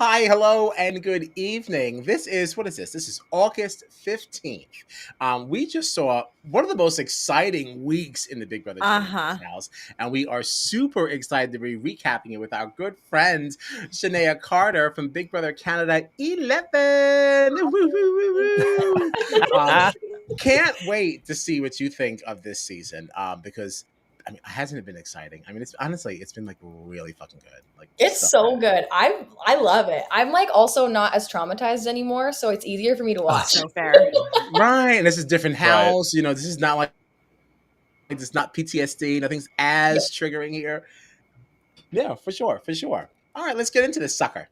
Hi, hello, and good evening. What is this? This is August 15th. We just saw one of the most exciting weeks in the Big Brother Uh-huh. Shenanigans house, and we are super excited to be recapping it with our good friend, Shanaya Carter from Big Brother Canada 11. Woo, woo, woo, woo. Can't wait to see what you think of this season because hasn't it been exciting? I mean, it's been like really fucking good. Like, It's so so good. I love it. I'm like also not as traumatized anymore, so it's easier for me to watch. So fair. right. And this is different Right. house. This is not like it's not PTSD. Nothing's as triggering here. Yeah, for sure, for sure. All right, let's get into this sucker.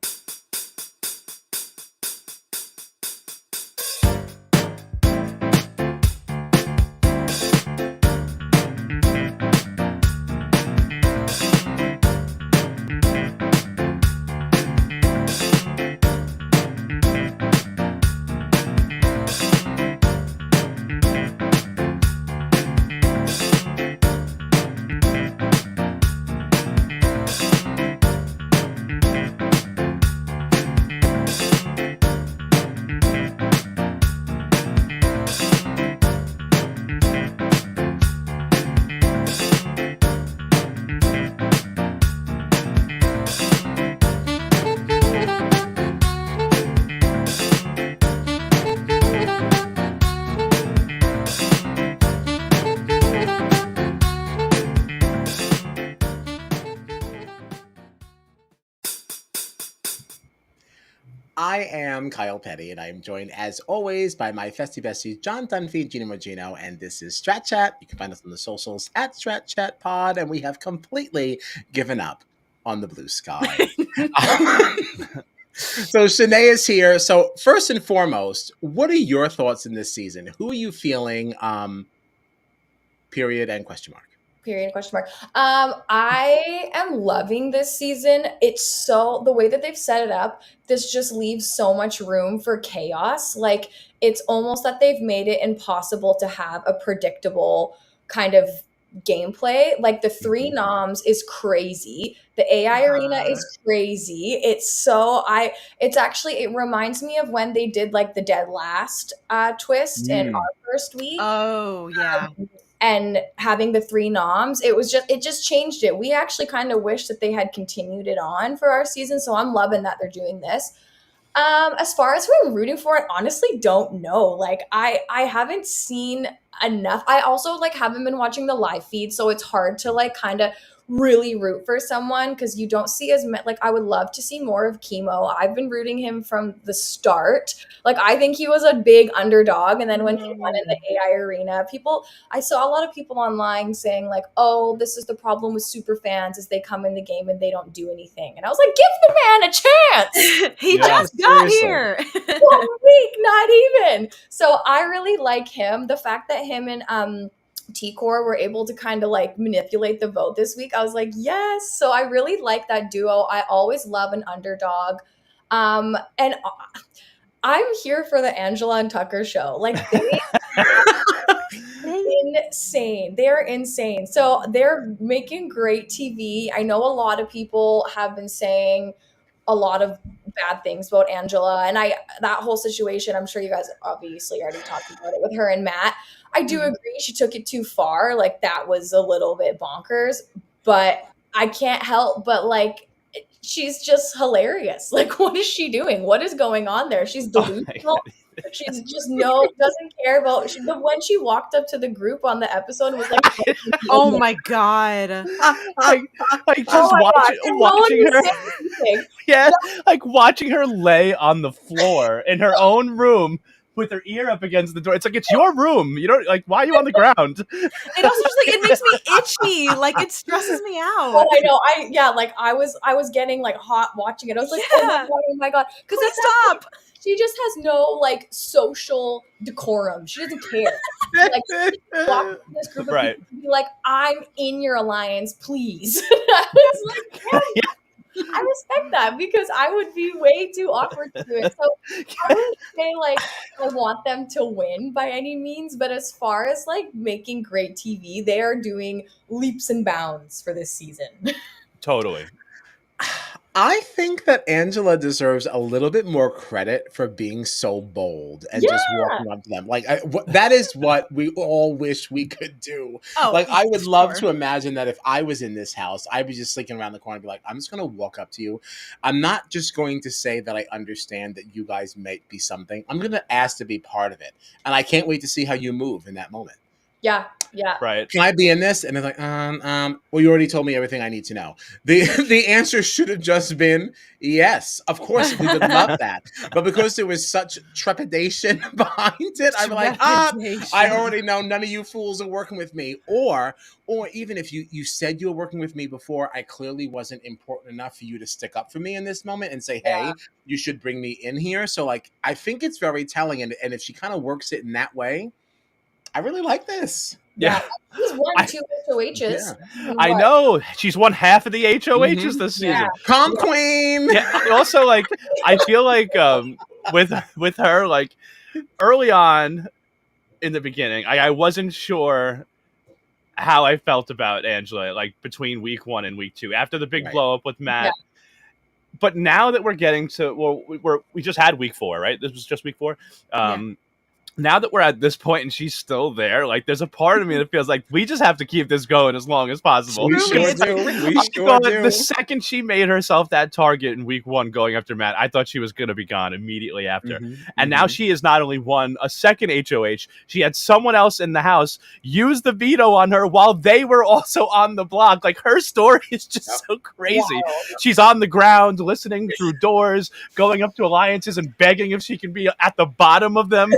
I am Kyle Petty, and I am joined, as always, by my festy besties, John Dunphy and Gina Magino, and this is Strat Chat. You can find us on the socials at Strat Chat Pod, and we have completely given up on the blue sky. So Shanae is here. So first and foremost, what are your thoughts in this season? Who are you feeling? Period and question mark. Period, question mark. I am loving this season. It's so, the way that they've set it up, this just leaves so much room for chaos. Like, it's almost that they've made it impossible to have a predictable kind of gameplay. Like, the three noms is crazy. The AI arena is crazy. It reminds me of when they did like the dead last twist in our first week. Oh, yeah. And having the three noms, it just changed it. We actually kind of wish that they had continued it on for our season. So I'm loving that they're doing this. As far as who I'm rooting for, I honestly don't know. Like, I haven't seen enough. I also like haven't been watching the live feed, so it's hard to like kind of really root for someone because you don't see as much. Like, I would love to see more of Chemo. I've been rooting him from the start. Like, I think he was a big underdog, and then when he won in the AI arena, I saw a lot of people online saying like, "Oh, this is the problem with super fans is they come in the game and they don't do anything." And I was like, "Give the man a chance." He just got here. 1 week, not even. So I really like him. The fact that him and T-Core were able to kind of like manipulate the vote this week, I was like, yes. So I really like that duo. I always love an underdog. And I'm here for the Angela and Tucker show. Like, insane. They're insane. So they're making great TV. I know a lot of people have been saying a lot of bad things about Angela, and that whole situation, I'm sure you guys obviously already talked about it with her and Matt. I do agree she took it too far. Like, that was a little bit bonkers, but I can't help but like, she's just hilarious. Like, what is she doing? What is going on there? She's delusional. She's just doesn't care about when she walked up to the group on the episode and was like, oh my god. Like just watching her. Yeah, like watching her lay on the floor in her own room with her ear up against the door. It's like, it's your room. You don't like, why are you on the ground? It also just like, it makes me itchy. Like, it stresses me out. Oh, I know. Like, I was getting like hot watching it. I was like, oh my god. Because stop. She just has no like social decorum. She doesn't care. Like, she walk in this group of people and be like, I'm in your alliance, please. I was like, yeah. I respect that because I would be way too awkward to do it. So I wouldn't say like I want them to win by any means, but as far as like making great TV, they are doing leaps and bounds for this season. Totally. I think that Angela deserves a little bit more credit for being so bold and just walking up to them. Like, that is what we all wish we could do. Oh, Like, I would love sure. to imagine that if I was in this house, I'd be just sneaking around the corner and be like, I'm just going to walk up to you. I'm not just going to say that I understand that you guys might be something. I'm going to ask to be part of it. And I can't wait to see how you move in that moment. Yeah. Right. Can I be in this? And they're like, well, you already told me everything I need to know. The answer should have just been yes. Of course, we would love that. But because there was such trepidation behind it, I'm like, I already know none of you fools are working with me. Or even if you said you were working with me before, I clearly wasn't important enough for you to stick up for me in this moment and say, hey, you should bring me in here. So like, I think it's very telling. And if she kind of works it in that way, I really like this. Yeah. She's won 2 HOHs. Yeah. I know. She's won half of the HOHs this season. Yeah. Calm Queen. Yeah. I also, like, I feel like with her, like, early on in the beginning, I wasn't sure how I felt about Angela, like, between week 1 and week 2, after the big blow up with Matt. Yeah. But now that we're getting to, well, we just had week 4, right? This was just week 4. Now that we're at this point and she's still there, like, there's a part of me that feels like we just have to keep this going as long as possible. We sure do. We sure do. The second she made herself that target in week 1 going after Matt, I thought she was going to be gone immediately after. And now she has not only won a second HOH, she had someone else in the house use the veto on her while they were also on the block. Like, her story is just so crazy. Wow. She's on the ground, listening through doors, going up to alliances and begging if she can be at the bottom of them.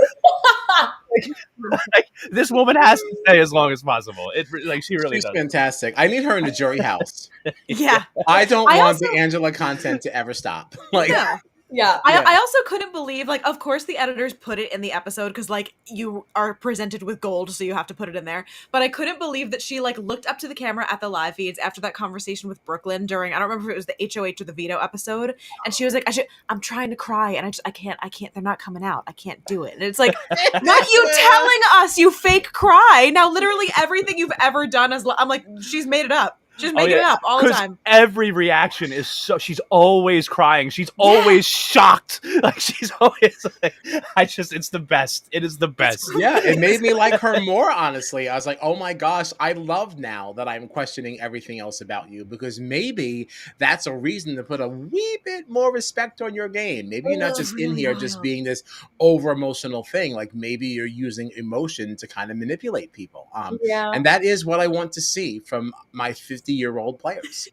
Like, this woman has to stay as long as possible. She really She's does. Fantastic. I need her in the jury house. Yeah. I don't want the Angela content to ever stop. Like, no. Yeah. I also couldn't believe, like, of course the editors put it in the episode because, like, you are presented with gold, so you have to put it in there. But I couldn't believe that she, like, looked up to the camera at the live feeds after that conversation with Brooklyn during, I don't remember if it was the HOH or the veto episode. And she was like, I'm trying to cry and I can't, they're not coming out. I can't do it. And it's like, not you telling us you fake cry. Now, literally everything you've ever done I'm like, she's made it up. Just making it up all the time. Every reaction is she's always crying. She's always shocked. Like, she's always like, it's the best. It is the best. Yeah, it made me like her more, honestly. I was like, oh my gosh, I love now that I'm questioning everything else about you, because maybe that's a reason to put a wee bit more respect on your game. Maybe you're not just in here just being this over emotional thing. Like, maybe you're using emotion to kind of manipulate people. And that is what I want to see from my 50-year-old players.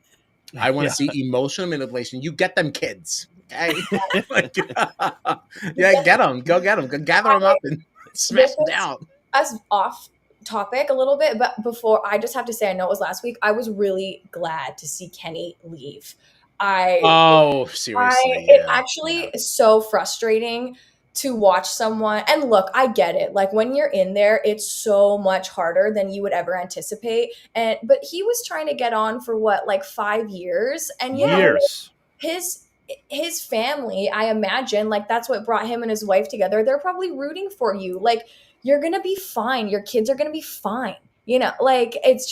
I want to see emotional manipulation. You get them kids. Okay? Get them. Go get them. Go gather them up and smash them down. As off topic a little bit, but before, I just have to say, I know it was last week, I was really glad to see Kenny leave. Seriously. It actually is so frustrating to watch someone, and look, I get it. Like, when you're in there, it's so much harder than you would ever anticipate. But he was trying to get on for 5 years, and his family, I imagine, like, that's what brought him and his wife together. They're probably rooting for you. Like, you're gonna be fine. Your kids are gonna be fine. Like, it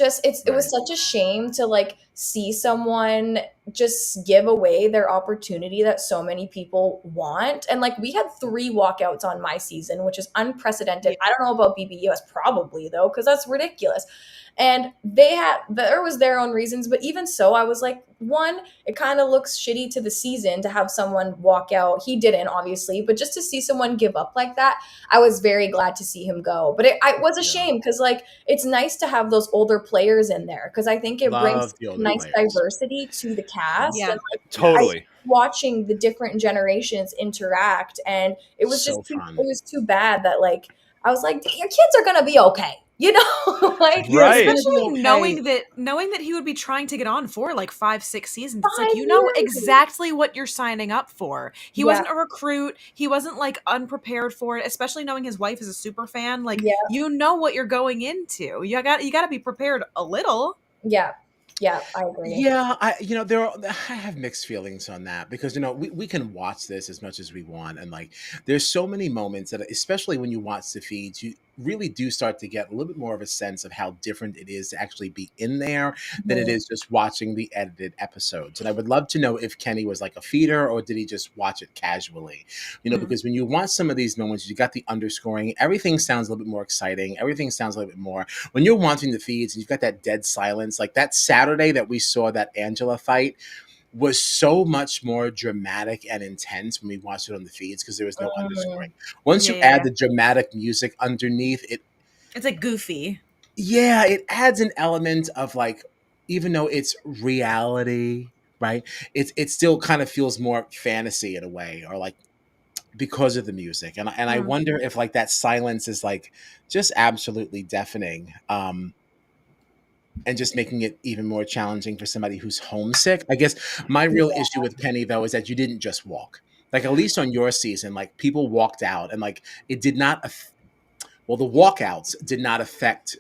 was such a shame to, like, see someone just give away their opportunity that so many people want. And, like, we had 3 walkouts on my season, which is unprecedented. I don't know about BBUS, probably, though, because that's ridiculous. And there was their own reasons, but even so, I was like, one, it kind of looks shitty to the season to have someone walk out. He didn't, obviously, but just to see someone give up like that, I was very glad to see him go. But it was a shame, because, like, it's nice to have those older players in there, because I think it brings nice diversity to the cast. Yeah, and, like, totally. Watching the different generations interact, and it was so just it was too bad that, like, I was like, your kids are gonna be okay. Like, right. Especially knowing that he would be trying to get on for like 5-6 seasons. It's like, you know exactly what you're signing up for. He wasn't a recruit. He wasn't, like, unprepared for it, especially knowing his wife is a super fan. Like, you know what you're going into. You got to be prepared a little. Yeah. Yeah, I agree. Yeah, I have mixed feelings on that, because we can watch this as much as we want, and, like, there's so many moments that, especially when you watch the feeds, really do start to get a little bit more of a sense of how different it is to actually be in there than it is just watching the edited episodes. And I would love to know if Kenny was like a feeder or did he just watch it casually? You know, because when you watch some of these moments, you got the underscoring, everything sounds a little bit more exciting. Everything sounds a little bit more. When you're watching the feeds and you've got that dead silence, like that Saturday that we saw that Angela fight was so much more dramatic and intense when we watched it on the feeds because there was no underscoring. Once you add the dramatic music underneath it, it's like goofy. Yeah, it adds an element of like, even though it's reality, right? It still kind of feels more fantasy in a way, or like because of the music. And I wonder if like that silence is like just absolutely deafening. And just making it even more challenging for somebody who's homesick. I guess my real issue with Kenny, though, is that you didn't just walk. Like, at least on your season, like, people walked out and, like, it did not, the walkouts did not affect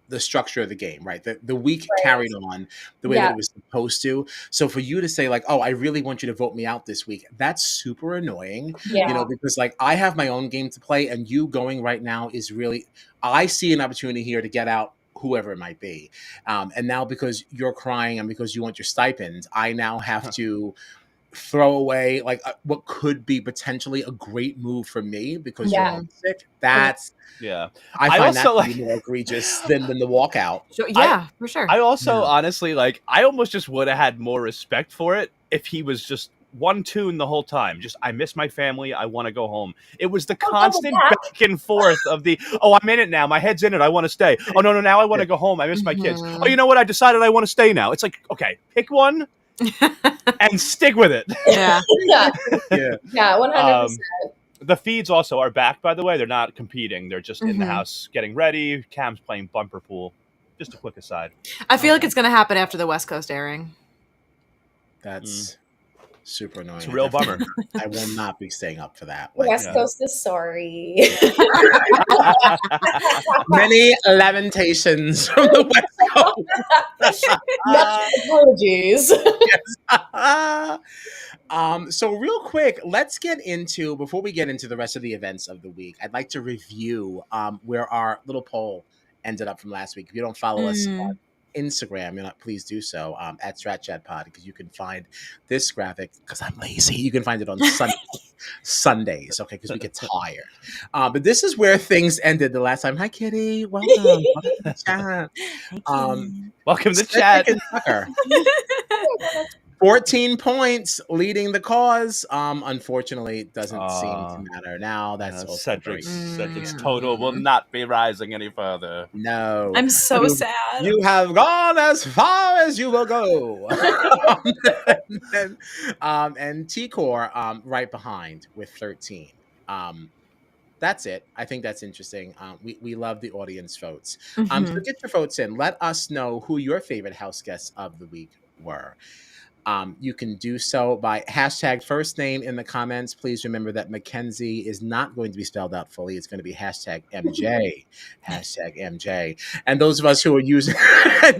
the structure of the game, right? The week carried on the way that it was supposed to. So for you to say like, oh, I really want you to vote me out this week, that's super annoying, you know, because like I have my own game to play and you going right now is really, I see an opportunity here to get out whoever it might be. And now because you're crying and because you want your stipend, I now have to throw away like what could be potentially a great move for me because you're homesick. That's I find also, that to be more egregious than the walkout. For sure. I also honestly like I almost just would have had more respect for it if he was just one tune the whole time. Just I miss my family. I want to go home. It was the constant back and forth of the I'm in it now. My head's in it. I want to stay. Oh no, now I want to go home. I miss my kids. Oh, you know what? I decided I want to stay now. It's like okay, pick one. And stick with it. Yeah, 100%. The feeds also are back, by the way. They're not competing. They're just in the house getting ready. Cam's playing bumper pool. Just a quick aside. I feel like it's going to happen after the West Coast airing. That's super annoying. It's a real bummer. I will not be staying up for that. Like, West Coast is sorry. Many lamentations from the West Coast. Apologies. So real quick, let's get into, before we get into the rest of the events of the week, I'd like to review where our little poll ended up from last week. If you don't follow us on Instagram, please do so at StratChatPod, because you can find this graphic, because I'm lazy. You can find it on Sundays, okay, because we get tired. But this is where things ended the last time. Hi, Kitty. Welcome. Welcome to the chat. Welcome to the chat. 14 points leading the cause. Unfortunately, it doesn't seem to matter now. That's Cedric's total will not be rising any further. No, I'm so sad. You have gone as far as you will go. And T-Core right behind with 13. That's it. I think that's interesting. We love the audience votes. So get your votes in. Let us know who your favorite house guests of the week were. You can do so by hashtag first name in the comments. Please remember that Mackenzie is not going to be spelled out fully. It's going to be hashtag MJ. Hashtag MJ. And those of us who are using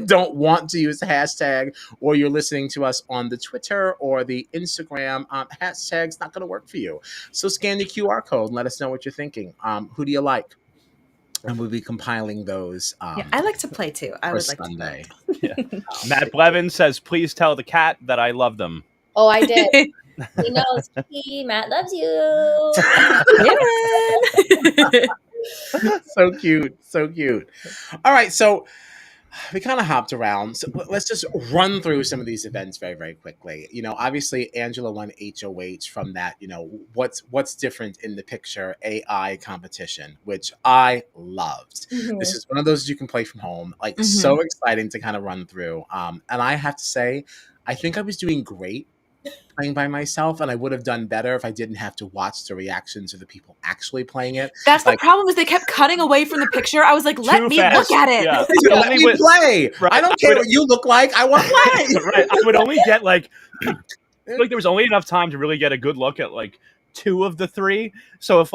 don't want to use the hashtag, or you're listening to us on the Twitter or the Instagram, hashtag's not going to work for you. So scan the QR code and let us know what you're thinking. Who do you like? And we'll be compiling those. I like to play too. I would like Sunday. Matt Blevin says, "Please tell the cat that I love them." Oh, I did. He knows. Matt loves you. So cute. So cute. All right. So we kind of hopped around. So let's just run through some of these events very, very quickly. Obviously Angela won HOH from that, what's different in the picture AI competition, which I loved. This is one of those you can play from home, so exciting to kind of run through. And I have to say, I think I was doing great playing by myself, and I would have done better if I didn't have to watch the reactions of the people actually playing it. That's the problem, is they kept cutting away from the picture. I was like, let me look at it. Yeah. Let me play. Right. I don't care what you look like. I want to play. Right. I would only get there was only enough time to really get a good look at 2 of the 3. So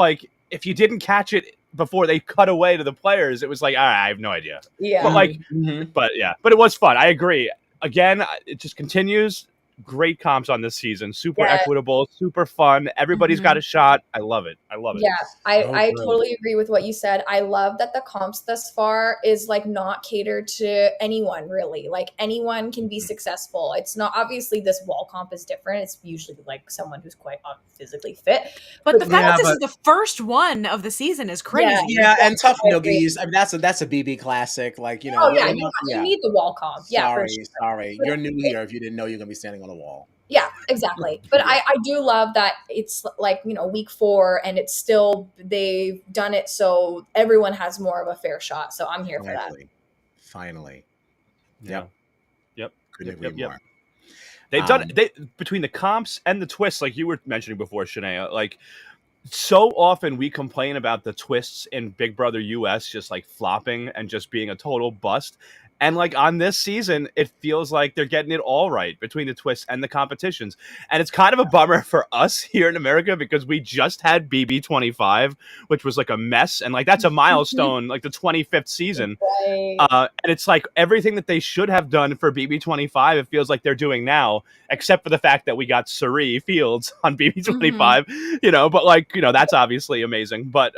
if you didn't catch it before they cut away to the players, it was like, all right, I have no idea. Yeah. But but it was fun. I agree. Again, it just continues. great comps on this season. Super Yeah. equitable, super fun. Everybody's got a shot. I love it. I love it. Yeah, I good. totally agree with what you said. I love that the comps thus far is like not catered to anyone really. Like anyone can be successful. It's not, obviously this wall comp is different. It's usually like someone who's quite physically fit. But the fact Yeah, that this but- is the first one of the season is crazy. Yeah, and tough I agree. noogies. I mean, that's a BB classic. Like, you know. Oh yeah, we're you not- need the wall comp. Yeah, for Sorry, sure. sorry. But You're new here if you didn't know you're gonna be standing on a wall. Yeah, exactly. But Yeah. I do love that it's like, you know, week 4 and it's still, they've done it so everyone has more of a fair shot. So I'm here for that. Finally. Yeah. Yep. Couldn't Yep, agree yep, more. They've done between the comps and the twists, like you were mentioning before, Shania, like so often we complain about the twists in Big Brother US just like flopping and just being a total bust. And like on this season, it feels like they're getting it all right between the twists and the competitions. And it's kind of a bummer for us here in America because we just had BB25, which was like a mess. And like that's a milestone, like the 25th season. Right. And it's like everything that they should have done for BB25, it feels like they're doing now, except for the fact that we got Suri Fields on BB25, you know, but like, you know, that's obviously amazing. But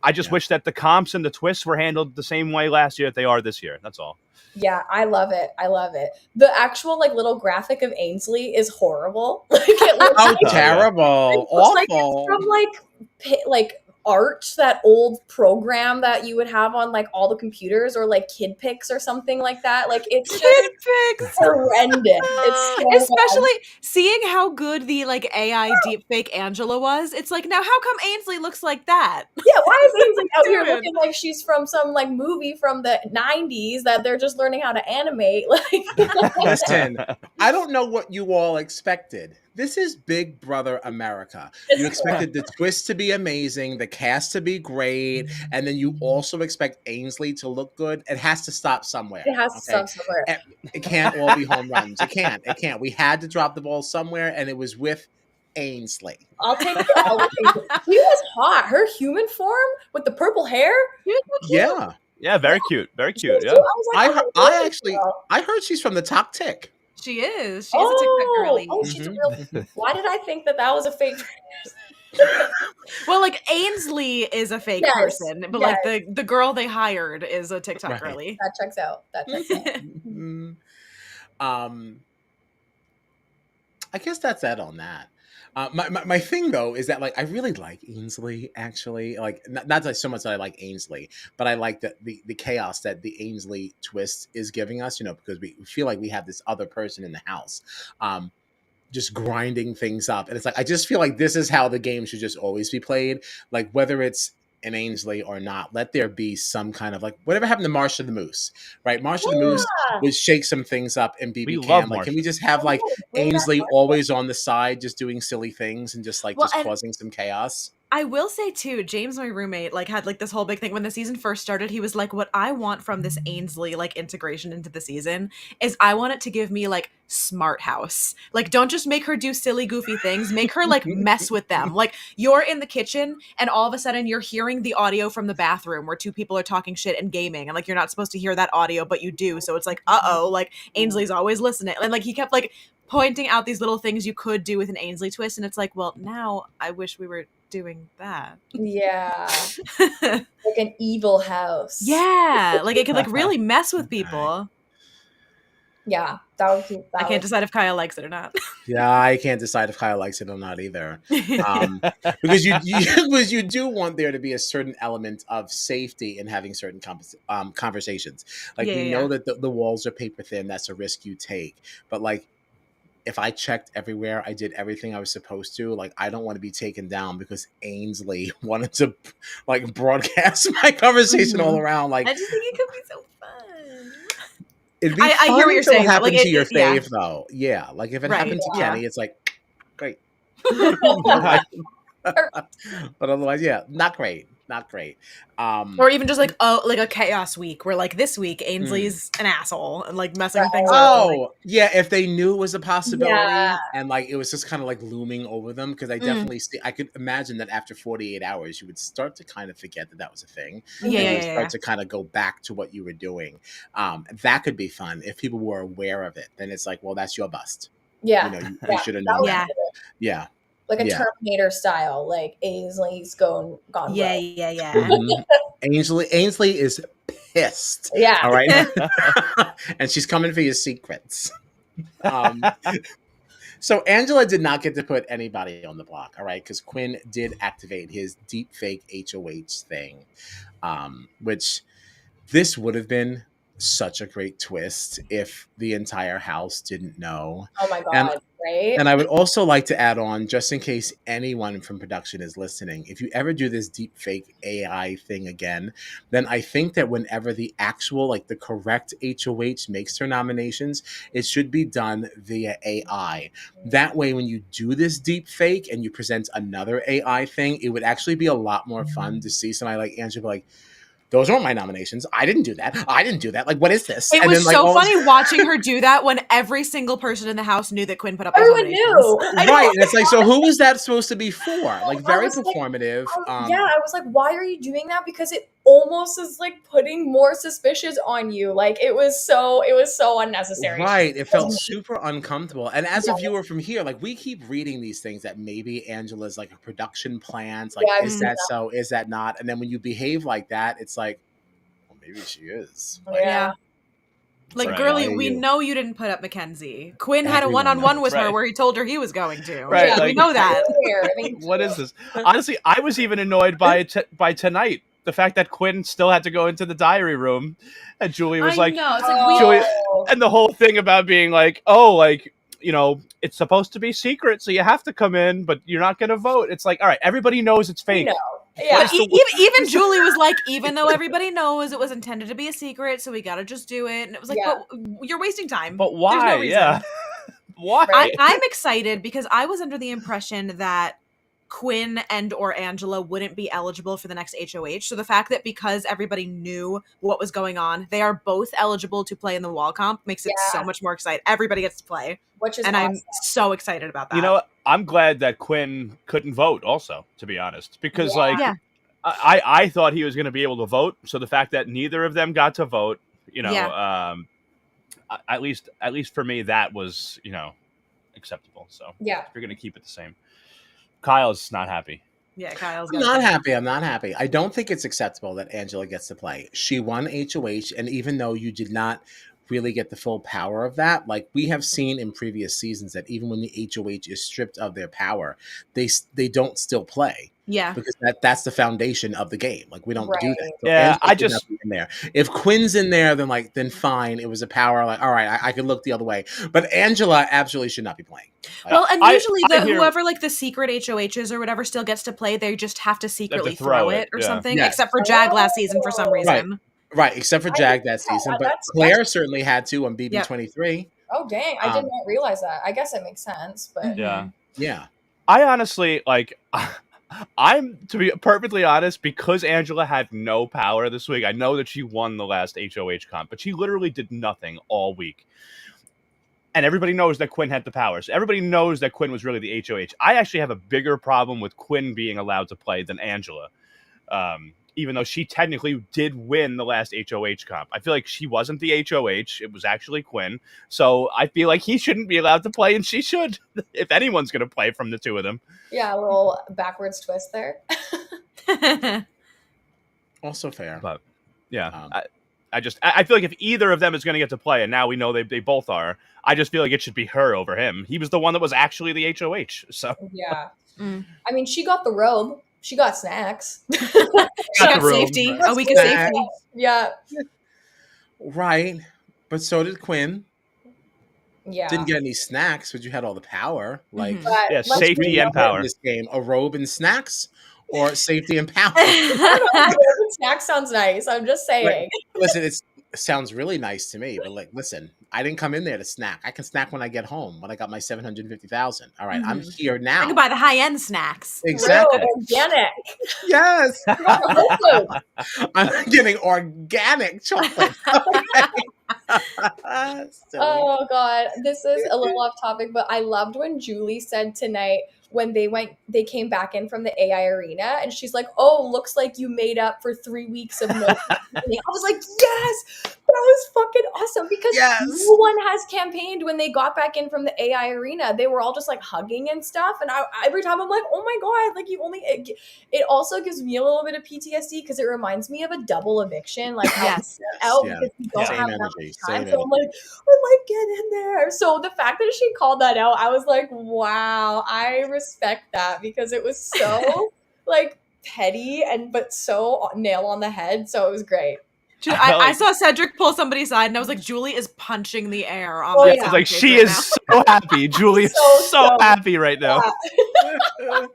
I just wish that the comps and the twists were handled the same way last year that they are this year. That's all. Yeah, I love it. I love it. The actual like little graphic of Ainsley is horrible. Like it looks Oh, like, terrible. it looks like Awful. it's from like art, that old program that you would have on like all the computers, or like Kid Pics or something like that. Like it's just Kid Pics. horrendous. It's so Especially seeing how good the like AI deep fake Angela was. It's like, now how come Ainsley looks like that? Yeah, why is Ainsley out here Dude. looking like she's from some like movie from the 90s that they're just learning how to animate? Like Listen, I don't know what you all expected. This is Big Brother America. You expected the twist to be amazing, the cast to be great, and then you also expect Ainsley to look good. It has to stop somewhere. it has to stop somewhere. It can't all be home runs. It can't. It can't. We had to drop the ball somewhere, and it was with Ainsley. I'll take it all with Ainsley. She was hot. Her human form with the purple hair. Yeah. Yeah, very cute. Very cute. Yeah. I was like, I heard she's from the top tick. She is. She is a TikTok girly. Oh, she's a real. Why did I think that was a fake? Well, like Ainsley is a fake person, but like the girl they hired is a TikTok girly. That checks out. That checks out. I guess that's it on that. My thing though is that like I really like Ainsley actually, like not like so much that I like Ainsley, but I like the chaos that the Ainsley twist is giving us, you know, because we feel like we have this other person in the house, just grinding things up, and it's like I just feel like this is how the game should just always be played, like whether it's an Ainsley or not, let there be some kind of like whatever happened to Marsha the Moose, right? Marsha the Moose would shake some things up in BB Can. Like, can we just have like Ainsley always on the side, just doing silly things and just like just causing some chaos? I will say too, James, my roommate, like had like this whole big thing when the season first started. He was like, what I want from this Ainsley like integration into the season is I want it to give me like smart house. Like, don't just make her do silly, goofy things. Make her like mess with them. Like you're in the kitchen and all of a sudden you're hearing the audio from the bathroom where two people are talking shit and gaming. And like, you're not supposed to hear that audio, but you do. So it's like, uh-oh, like Ainsley's always listening. And like, he kept like pointing out these little things you could do with an Ainsley twist. And it's like, well, now I wish we were doing that. Yeah. Like an evil house. Yeah. Like it could like really mess with people. Yeah. That would keep that. I can't decide if Kyle likes it or not. Yeah, I can't decide if Kyle likes it or not either. Because you do want there to be a certain element of safety in having certain conversations. Like we know that the walls are paper thin. That's a risk you take. But like, if I checked everywhere, I did everything I was supposed to, like, I don't want to be taken down because Ainsley wanted to, like, broadcast my conversation all around. Like, I just think it could be so fun. It'd be fun I hear what you're until saying. it happened Like, to your fave, though. Yeah, like, if it happened to Kenny, it's like, great. But otherwise, yeah, not great. Not great. Or even just like a chaos week where like this week Ainsley's an asshole and like messing things up. Oh, yeah, if they knew it was a possibility and like it was just kind of like looming over them, because I definitely I could imagine that after 48 hours you would start to kind of forget that was a thing. Yeah, and you would start to kind of go back to what you were doing. That could be fun if people were aware of it. Then it's like, well, that's your bust. Yeah. You know, you Yeah. should have That known was Yeah. that. Yeah. like a Yeah. Terminator style, like Ainsley's gone Yeah, rogue. yeah. Mhm. Ainsley is pissed. Yeah. All right. And she's coming for your secrets. Um, so Angela did not get to put anybody on the block, all right, because Quinn did activate his deep fake HOH thing, which this would have been such a great twist if the entire house didn't know. Oh my And God. Right? and I would also like to add on, just in case anyone from production is listening, if you ever do this deep fake AI thing again, then I think that whenever the actual, like the correct HOH makes their nominations, it should be done via AI. That way, when you do this deep fake and you present another AI thing, it would actually be a lot more fun to see somebody like Angela be like, those aren't my nominations. I didn't do that. I didn't do that. Like, what is this? It And was then, like, so all funny watching her do that when every single person in the house knew that Quinn put up those Everyone nominations. knew. I know. right. And it's like, so who was that supposed to be for? Like, very was like, performative. yeah, I was like, why are you doing that? Because it almost is like putting more suspicions on you. Like it was so unnecessary. Right. It felt super uncomfortable. And as a viewer from here, like we keep reading these things that maybe Angela's like a production plans. Like, Yeah, is that so? Is that not? And then when you behave like that, it's like, well, maybe she is. Like, Yeah. Like, Right. girlie, Why are we you- know you didn't put up Mackenzie. Quinn had a Everyone one-on-one knows. with her Right. where he told her he was going to. Right, Yeah, we like- know that. Weird. I mean, What is this? Honestly, I was even annoyed by tonight. The fact that Quinn still had to go into the diary room, and Julie was like, know. It's like Julie, oh, and the whole thing about being like, oh, like, you know, it's supposed to be secret, so you have to come in, but you're not going to vote. It's like, all right, everybody knows it's fake. you know. Yeah. Like, even Julie was like, even though everybody knows it was intended to be a secret, so we gotta just do it. And it was like, Yeah. but you're wasting time. But There's why? no reason. Yeah. Why? Right. I'm excited because I was under the impression that Quinn and or Angela wouldn't be eligible for the next HOH. So the fact that because everybody knew what was going on, they are both eligible to play in the wall comp makes it so much more exciting. Everybody gets to play. Which is and awesome. I'm so excited about that. You know what? I'm glad that Quinn couldn't vote also, to be honest, because like Yeah. I thought he was going to be able to vote. So the fact that neither of them got to vote, you know, at least for me, that was, you know, acceptable. So Yeah. if you're going to keep it the same. Kyle's not happy. Yeah, Kyle's I'm not happy. I'm not happy. I don't think it's acceptable that Angela gets to play. She won HOH, and even though you did not really get the full power of that, like we have seen in previous seasons, that even when the HOH is stripped of their power, they don't still play. Yeah. Because that's the foundation of the game. Like we don't do that. So Yeah, Angela I should just- not be in there. If Quinn's in there, then fine. It was a power. Like all right, I could look the other way. But Angela absolutely should not be playing. Like, Well, and I- usually I hear- whoever like the secret HOHs or whatever still gets to play. They just have to secretly throw throw it, it or yeah. something. Yes. Except for Jag last season for some reason. right, except for Jag that season, but that's- Claire certainly had to on BB23. Oh dang! I did not realize that. I guess it makes sense, but Yeah. Yeah. I honestly like. I'm, to be perfectly honest, because Angela had no power this week. I know that she won the last HOH comp, but she literally did nothing all week. And everybody knows that Quinn had the powers. Everybody knows that Quinn was really the HOH. I actually have a bigger problem with Quinn being allowed to play than Angela. Even though she technically did win the last HOH comp. I feel like she wasn't the HOH. It was actually Quinn. So I feel like he shouldn't be allowed to play, and she should, if anyone's going to play from the two of them. yeah, a little backwards twist there. Also fair. But yeah, I feel like if either of them is going to get to play, and now we know they both are, I just feel like it should be her over him. He was the one that was actually the HOH. So Yeah. Mm. I mean, she got the robe. She got snacks. She got the room, safety. right. A week of Snacks. safety. Yeah. Right. But so did Quinn. Yeah. Didn't get any snacks, but you had all the power. Like Mhm. But Yeah, let's safety be and real. power. this game, a robe and snacks, or safety and power. Snacks sounds nice. I'm just saying. Listen, it sounds really nice to me, but like, listen, I didn't come in there to snack. I can snack when I get home. When I got my 750,000. All right, I'm here I now. can buy the high end snacks. Exactly. Real organic. Yes, Whole Foods. I'm getting organic chocolate. Silly. Oh god, this is a little off topic, but I loved when Julie said tonight when they came back in from the AI arena, and she's like, "Oh, looks like you made up for 3 weeks of no." I was like, yes, that was fucking awesome, because no one has campaigned when they got back in from the AI arena. They were all just like hugging and stuff, and every time I'm like, oh my god, like it also gives me a little bit of PTSD because it reminds me of a double eviction, like because we don't have that much time. So I'm like, get in there. So the fact that she called that out, I was like, wow, I respect that, because it was so like petty but so nail on the head. So it was great. I saw Cedric pull somebody aside, and I was like, Julie is punching the air. On I was like, she is so happy. Julie is so happy right now. Yeah.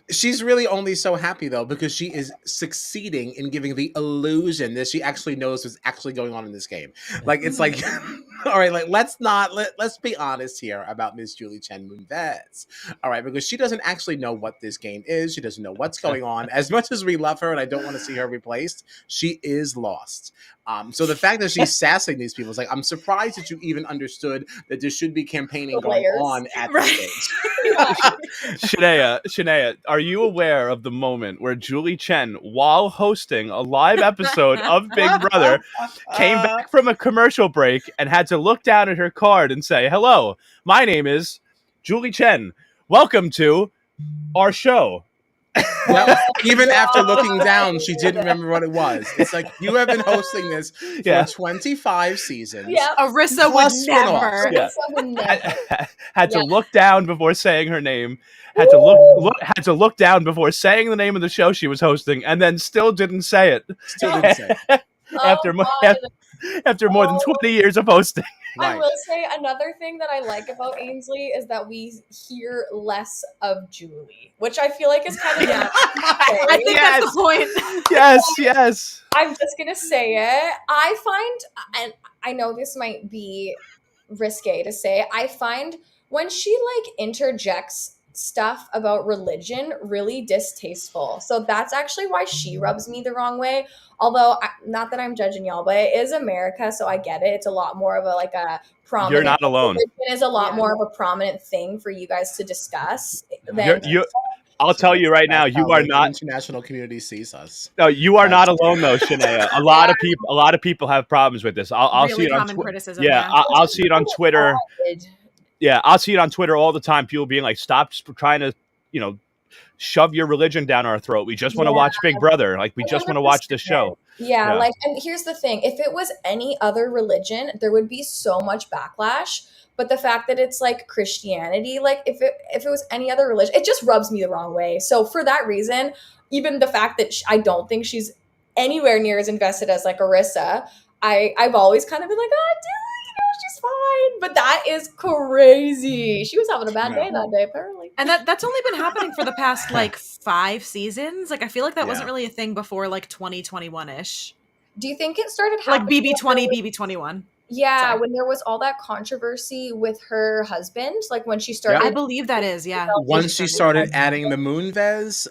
She's really only so happy, though, because she is succeeding in giving the illusion that she actually knows what's actually going on in this game. Like, it's like, all right, like, let's be honest here about Miss Julie Chen Moonves. All right, because she doesn't actually know what this game is. She doesn't know what's going on. As much as we love her and I don't want to see her replaced, she is lost. So the fact that she's sassing these people is like, I'm surprised that you even understood that there should be campaigning going on at this stage. Shanaya, are you aware of the moment where Julie Chen, while hosting a live episode of Big Brother, came back from a commercial break and had to look down at her card and say, "Hello, my name is Julie Chen. Welcome to our show." Even after looking down, she didn't remember what it was. It's like, you have been hosting this for 25 seasons. Yeah, Arissa would never. Had to look down before saying her name. Had to look down before saying the name of the show she was hosting, and then still didn't say it. After more than 20 years of hosting. Right. I will say another thing that I like about Ainsley is that we hear less of Julie, which I feel like is kind of I think that's the point. Yes. I'm just gonna say it. I find, and I know this might be risque to say, I find when she like interjects stuff about religion really distasteful. So that's actually why she rubs me the wrong way. Although, not that I'm judging y'all, but it is America, so I get it. It's a lot more of a prominent. You're not alone. Religion is a lot more of a prominent thing for you guys to discuss. I'll tell you right now, you are not. The international community sees us. No, you are not alone, though, Shanaya. A lot of people have problems with this. I'll see it on criticism. Yeah, I'll see it on Twitter. Yeah, I'll see it on Twitter all the time. People being like, "Stop trying to, shove your religion down our throat. We just want to watch Big Brother. Like, we just want to watch the show." Yeah, and here's the thing. If it was any other religion, there would be so much backlash. But the fact that it's like Christianity, like if it was any other religion, it just rubs me the wrong way. So for that reason, even the fact that I don't think she's anywhere near as invested as like Arissa, I've always kind of been like, oh, she's fine. But that is crazy. She was having a bad day that day, apparently. And that's only been happening for the past like 5 seasons. Like I feel like that wasn't really a thing before like 2021-ish. Do you think it started happening? Like BB20, BB21. Yeah, Sorry. When there was all that controversy with her husband, like when she started. I believe that is, Once she started adding the Moonves,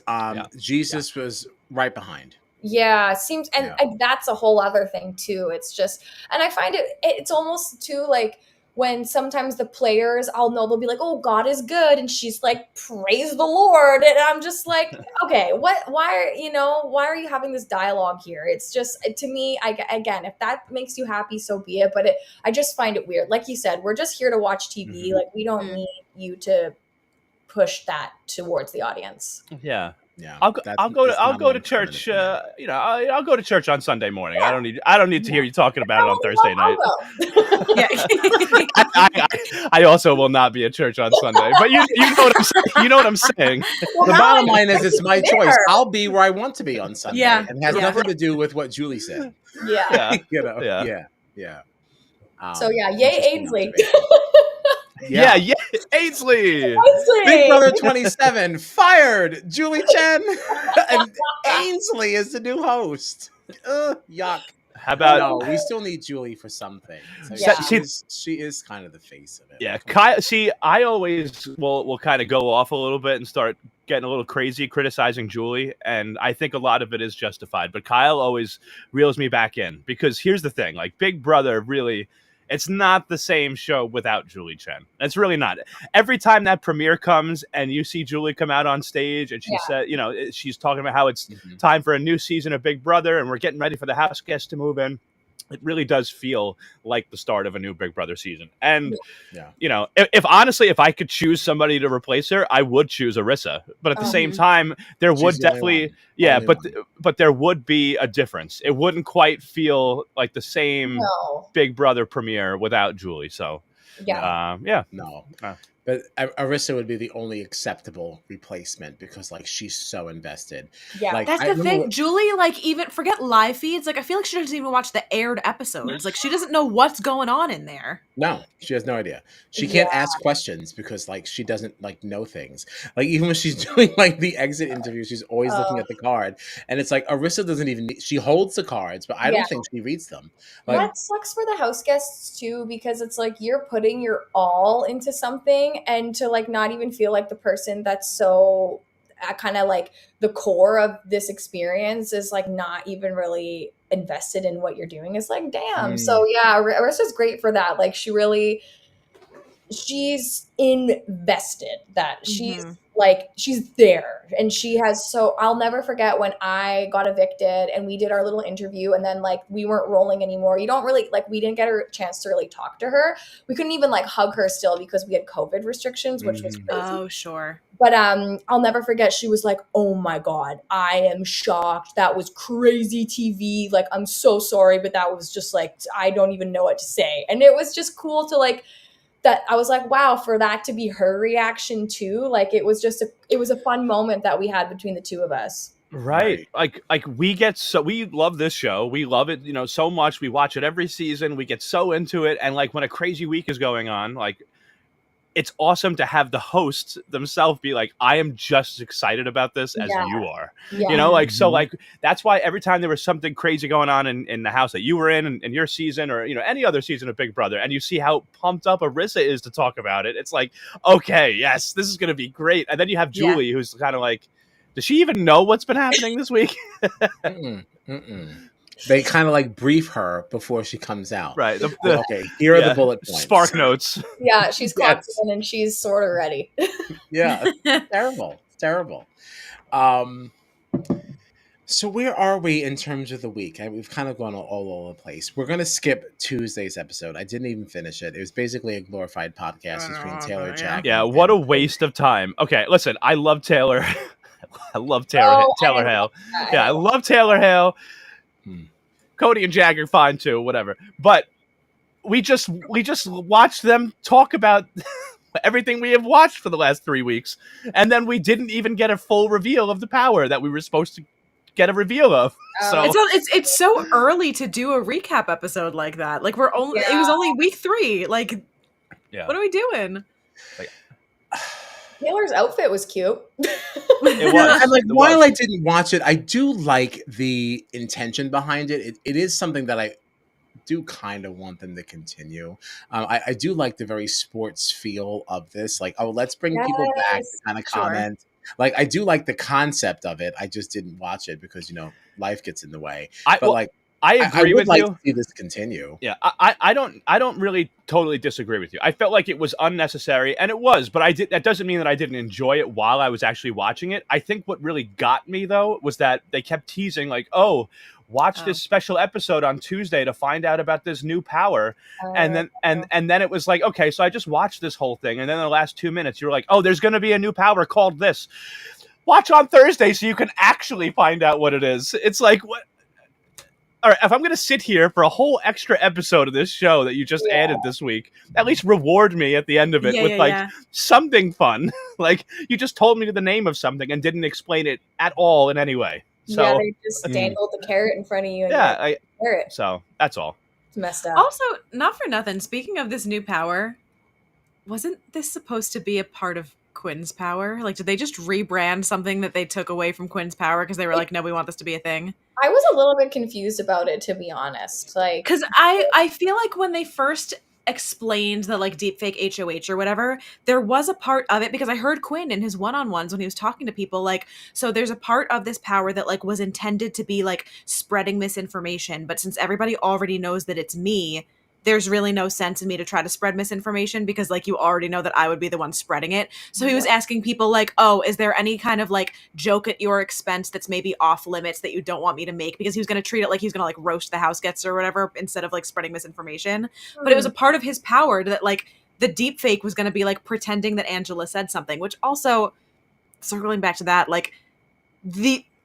Jesus was right behind. Yeah, seems, and that's a whole other thing too. It's just, and I find it's almost too like when sometimes the players, they'll be like, "Oh, God is good," and she's like, "Praise the Lord," and I'm just like, okay, why are you having this dialogue here? It's just, to me, again, if that makes you happy, so be it. But I just find it weird. Like you said, we're just here to watch TV. Mm-hmm. Like we don't need you to push that towards the audience. Yeah. Yeah, I'll go to church. I'll go to church on Sunday morning. Yeah. I don't need to hear you talking about it on Thursday night. I also will not be at church on Sunday. But you know what I'm saying. You know what I'm saying. Well, the bottom line is, it's my choice. I'll be where I want to be on Sunday, and has nothing to do with what Julie said. Yeah. Yeah. So yay Ainsley. Yeah, Ainsley. Big Brother 27 fired Julie Chen, and Ainsley is the new host. Yuck. How about? No, we still need Julie for something. So she is kind of the face of it. Yeah, see, I always will kind of go off a little bit and start getting a little crazy criticizing Julie, and I think a lot of it is justified. But Kyle always reels me back in, because here's the thing: like Big Brother really It's not the same show without Julie Chen. It's really not. Every time that premiere comes and you see Julie come out on stage and she said, you know, she's talking about how it's time for a new season of Big Brother and we're getting ready for the Houseguest to move in. It really does feel like the start of a new Big Brother season. And, you know, if honestly, if I could choose somebody to replace her, I would choose Arissa. But at the same time, there would definitely, but there would be a difference. It wouldn't quite feel like the same Big Brother premiere without Julie. So, But Arissa would be the only acceptable replacement because, like, she's so invested. Yeah, like, that's the thing. Julie, like, even forget live feeds. Like, I feel like she doesn't even watch the aired episodes. Like, she doesn't know what's going on in there. No, she has no idea. She can't ask questions because, like, she doesn't, like, know things. Like, even when she's doing, like, the exit interview, she's always looking at the card. And it's like, Arissa doesn't even, she holds the cards, but I don't think she reads them. Like, that sucks for the house guests, too, because it's like you're putting your all into something and to, like, not even feel like the person that's so kind of, like, the core of this experience is, like, not even really invested in what you're doing. It's like, damn. So yeah, Arissa's great for that. Like, she's invested, that she's like, she's there, and she has, so I'll never forget when I got evicted and we did our little interview and then, like, we weren't rolling anymore. You don't really, like, we didn't get a chance to really talk to her. We couldn't even, like, hug her still because we had COVID restrictions, which was crazy. Oh, sure. But I'll never forget, she was like, oh my God, I am shocked. That was crazy TV. Like, I'm so sorry, but that was just, like, I don't even know what to say. And it was just cool to, like, that I was like, wow, for that to be her reaction too. Like, it was just it was a fun moment that we had between the two of us. Right. Like we love this show. We love it, you know, so much. We watch it every season. We get so into it. And, like, when a crazy week is going on, like, it's awesome to have the hosts themselves be like, I am just as excited about this as you are. You know, like, so, like, that's why every time there was something crazy going on in the house that you were in your season, or, you know, any other season of Big Brother, and you see how pumped up Arissa is to talk about it, it's like, okay, yes, this is going to be great. And then you have Julie, who's kind of like, does she even know what's been happening this week? They kind of, like, brief her before she comes out. Right. Okay, here are the bullet points. Spark notes. Yeah, she's clocked in and she's sort of ready. Yeah, terrible. So where are we in terms of the week? We've kind of gone all over the place. We're going to skip Tuesday's episode. I didn't even finish it. It was basically a glorified podcast between Taylor Jack. Yeah, what a waste of time. Okay, listen, I love Taylor. I love Taylor Hale. Yeah, I love Taylor Hale. Cody and Jack are fine too, whatever. But we just watched them talk about everything we have watched for the last 3 weeks, and then we didn't even get a full reveal of the power that we were supposed to get a reveal of. So it's so early to do a recap episode like that. Like, we're only it was only week 3. Like, what are we doing? Like, Taylor's outfit was cute. It was. And, like, while I didn't watch it, I do like the intention behind it. It is something that I do kind of want them to continue. I do like the very sports feel of this. Like, oh, let's bring people back to kind of comment. Like, I do like the concept of it. I just didn't watch it because, you know, life gets in the way. I agree with you. To see this continue. Yeah, I don't really totally disagree with you. I felt like it was unnecessary, and it was, but that doesn't mean that I didn't enjoy it while I was actually watching it. I think what really got me, though, was that they kept teasing, like, oh, watch this special episode on Tuesday to find out about this new power. And then it was like, okay, so I just watched this whole thing, and then in the last 2 minutes you were like, oh, there's going to be a new power called this. Watch on Thursday so you can actually find out what it is. It's like, what? All right, if I'm going to sit here for a whole extra episode of this show that you just added this week, at least reward me at the end of it with something fun. Like, you just told me the name of something and didn't explain it at all in any way. So, they just dangled the carrot in front of you. And carrot. So that's all. It's messed up. Also, not for nothing, speaking of this new power, wasn't this supposed to be a part of Quinn's power? Like, did they just rebrand something that they took away from Quinn's power because they were like, no, we want this to be a thing? I was a little bit confused about it, to be honest. Like, because I feel like when they first explained the, like, Deep Fake HOH or whatever, there was a part of it, because I heard Quinn in his one-on-ones when he was talking to people, like, so there's a part of this power that, like, was intended to be, like, spreading misinformation, but since everybody already knows that it's me, there's really no sense in me to try to spread misinformation because like you already know that I would be the one spreading it. So he was asking people like, oh, is there any kind of like joke at your expense that's maybe off limits that you don't want me to make? Because he was going to treat it like he's going to like roast the Houseguests or whatever instead of like spreading misinformation. But it was a part of his power that like the deep fake was going to be like pretending that Angela said something, which also circling back to that, like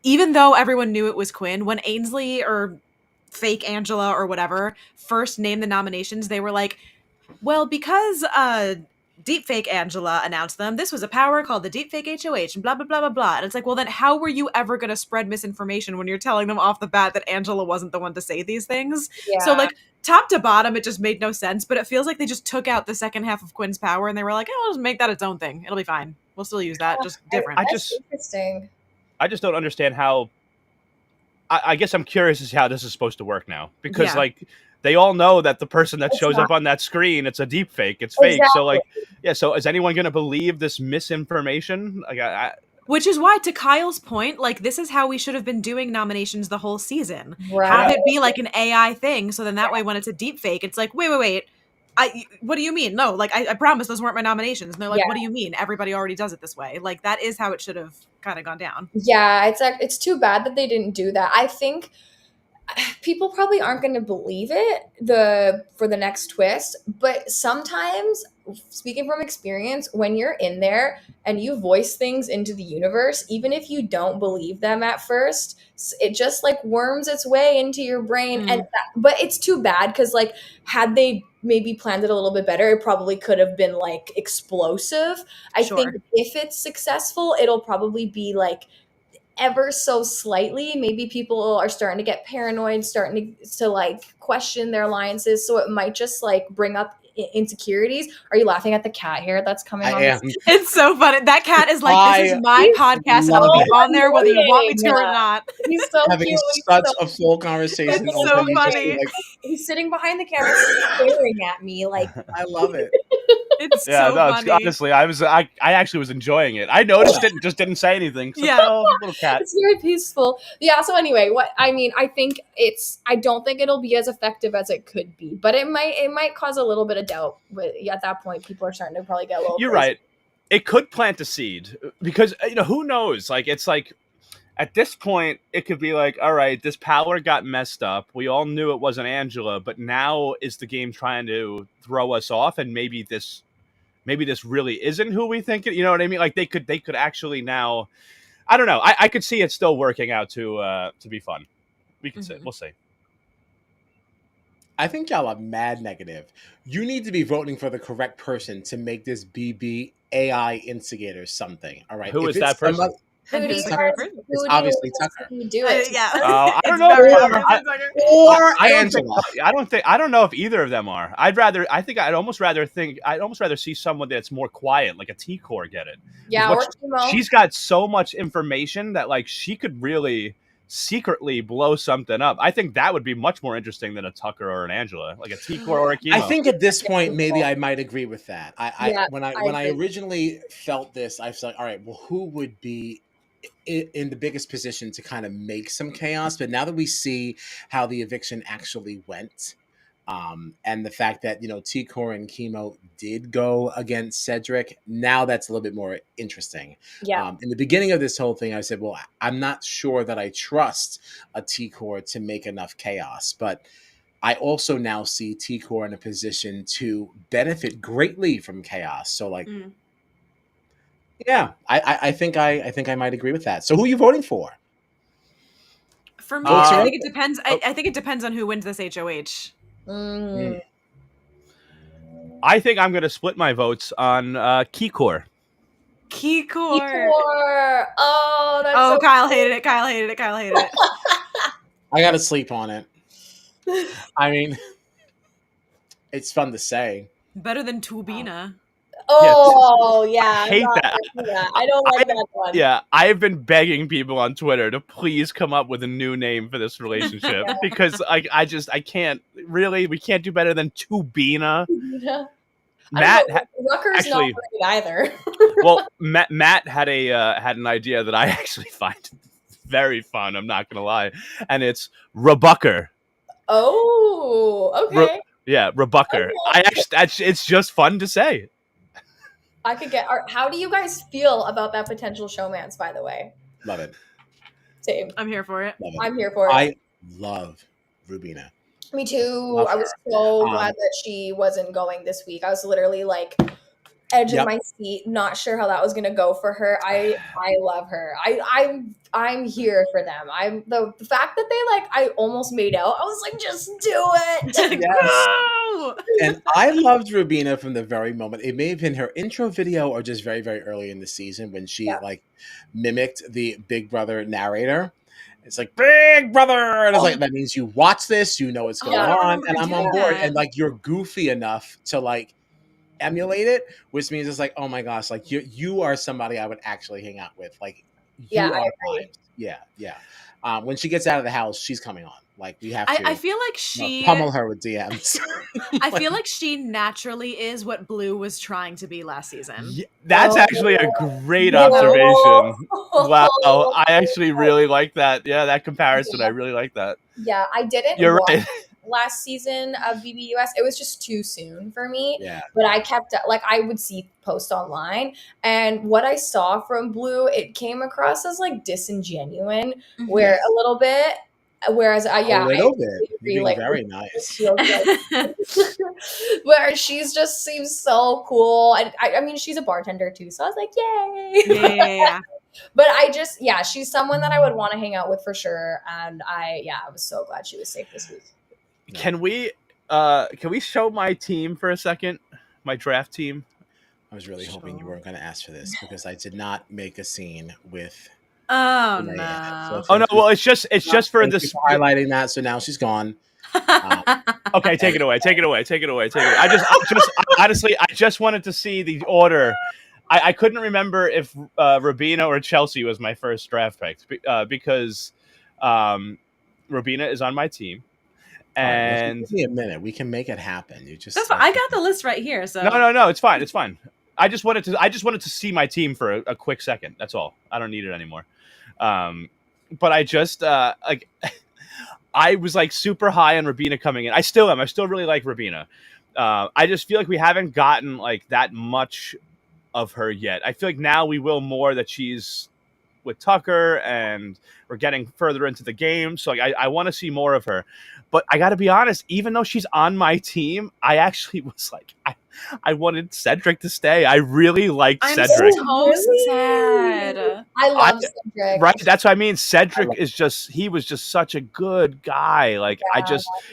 even though everyone knew it was Quinn, when Ainsley or fake Angela or whatever first named the nominations, they were like, well, because Deep Fake Angela announced them, this was a power called the Deep Fake HOH and blah, blah, blah, blah, blah. And it's like, well, then how were you ever going to spread misinformation when you're telling them off the bat that Angela wasn't the one to say these things? Yeah. So like top to bottom, it just made no sense, but it feels like they just took out the second half of Quinn's power and they were like, oh, we'll just make that its own thing. It'll be fine. We'll still use that, just different. Interesting. I just don't understand how. I guess I'm curious as to how this is supposed to work now because like they all know that the person that shows up on that screen, it's a deep fake, it's fake. So like, yeah. So is anyone going to believe this misinformation? Like, which is why, to Kyle's point, like this is how we should have been doing nominations the whole season. Right. Have it be like an AI thing, so then that way when it's a deep fake, it's like, wait. What do you mean? No, like I promise those weren't my nominations. And they're like, what do you mean? Everybody already does it this way. Like that is how it should have kind of gone down. Yeah, it's too bad that they didn't do that. I think people probably aren't going to believe it for the next twist, but sometimes, speaking from experience, when you're in there and you voice things into the universe, even if you don't believe them at first, it just like worms its way into your brain. But it's too bad because like had they maybe planned it a little bit better, it probably could have been like explosive. I think if it's successful, it'll probably be like ever so slightly. Maybe people are starting to get paranoid, starting to like question their alliances, so it might just like bring up insecurities. Are you laughing at the cat hair that's coming on? It's so funny. That cat is like, this is my podcast and I'll be on there whether you want me to or not. He's so having cute. such a full conversation. It's so funny. He's sitting behind the camera staring at me like, I love it. It's so funny. Honestly, I actually was enjoying it. I noticed it and just didn't say anything. So, little cat. It's very peaceful. Yeah. So anyway, I think I don't think it'll be as effective as it could be, but it might cause a little bit of doubt. But at that point, people are starting to probably get a little. You're right. It could plant a seed because who knows? Like it's like at this point, it could be like, all right, this power got messed up. We all knew it wasn't Angela, but now is the game trying to throw us off, and maybe this really isn't who we think it. You know what I mean? Like they could actually now. I don't know. I could see it still working out to be fun. We can see. We'll see. I think y'all are mad negative. You need to be voting for the correct person to make this BB AI instigator something. All right. Who is that person? It's obviously Tucker. I don't know. Or Angela. I don't know if either of them are. I'd almost rather see someone that's more quiet, like a T-Core, get it. Yeah, or Timo. She's got so much information that like she could really secretly blow something up. I think that would be much more interesting than a Tucker or an Angela, like a T-Core or a Chemo. I think at this point, maybe I might agree with that. When I originally felt this, I was like, all right, well, who would be in the biggest position to kind of make some chaos? But now that we see how the eviction actually went, and the fact that T-Core and Chemo did go against Cedric, now that's a little bit more interesting. Yeah. In the beginning of this whole thing, I said, well, I'm not sure that I trust a T-Core to make enough chaos, but I also now see T-Core in a position to benefit greatly from chaos. So like, yeah, I think I might agree with that. So who are you voting for? For me, I think it depends. I think it depends on who wins this HOH. I think I'm going to split my votes on Keycore. Keycore. Oh, that's so Kyle hated it. Kyle hated it. I got to sleep on it. I mean, it's fun to say. Better than Tubina. Oh, yeah. I hate that. I don't like that one. Yeah, I've been begging people on Twitter to please come up with a new name for this relationship because I can't really. We can't do better than Tubina. Matt Rucker's actually, not great either. Well, Matt had an idea that I actually find very fun. I'm not gonna lie, and it's Rebucker. Oh, okay. Yeah, Rebucker. It's just fun to say. I could get. How do you guys feel about that potential showmance? By the way, Love it. same. I'm here for it. Love it. I'm here for it. I love Rubina. Me too. Love I was her. so glad that she wasn't going this week. I was literally like edge of my seat, not sure how that was gonna go for her. I love her. I'm here for them. I'm the fact that they like I almost made out. I was like, just do it. Yes. Go! And I loved Rubina from the very moment. It may have been her intro video or just very, very early in the season when she like mimicked the Big Brother narrator. It's like, Big Brother! And it's like, that means you watch this, you know what's going on, and I'm on board. And like, you're goofy enough to like emulate it, which means it's like, oh my gosh, like you are somebody I would actually hang out with. Like, you are vibes. Yeah. When she gets out of the house, she's coming on. Like, we have to. I feel like she pummel her with DMs. I feel like she naturally is what Blue was trying to be last season. Yeah, that's actually a great observation. Wow, I actually really like that. Yeah, that comparison, I really like that. Yeah, I didn't. You're right. Last season of BBUS, it was just too soon for me. Yeah. But I kept like I would see posts online, and what I saw from Blue, it came across as like disingenuous, where a little bit. Whereas a little bit. You're like very nice. Where she's just seems so cool. I mean, she's a bartender too, so I was like, yay. Yeah. But she's someone that I would want to hang out with for sure. And I was so glad she was safe this week. Can we show my team for a second? My draft team. I was really hoping you weren't going to ask for this because I did not make a scene with. Oh no! Oh no! Well, it's just for this highlighting that. So now she's gone. Okay, take it away. Honestly, I just wanted to see the order. I couldn't remember if Rubina or Chelsea was my first draft pick because Rubina is on my team. And give me a minute, we can make it happen. You just that's I got the list right here. So no, it's fine. I just wanted to see my team for a quick second. That's all. I don't need it anymore. But I just like I was like super high on Rubina coming in. I still am. I still really like Rubina. I just feel like we haven't gotten like that much of her yet. I feel like now we will more that she's with Tucker and we're getting further into the game. So like I want to see more of her. But I got to be honest, even though she's on my team, I actually was like, I wanted Cedric to stay. I really liked Cedric. I'm so sad. I love Cedric. Right, that's what I mean. Cedric he was just such a good guy. Like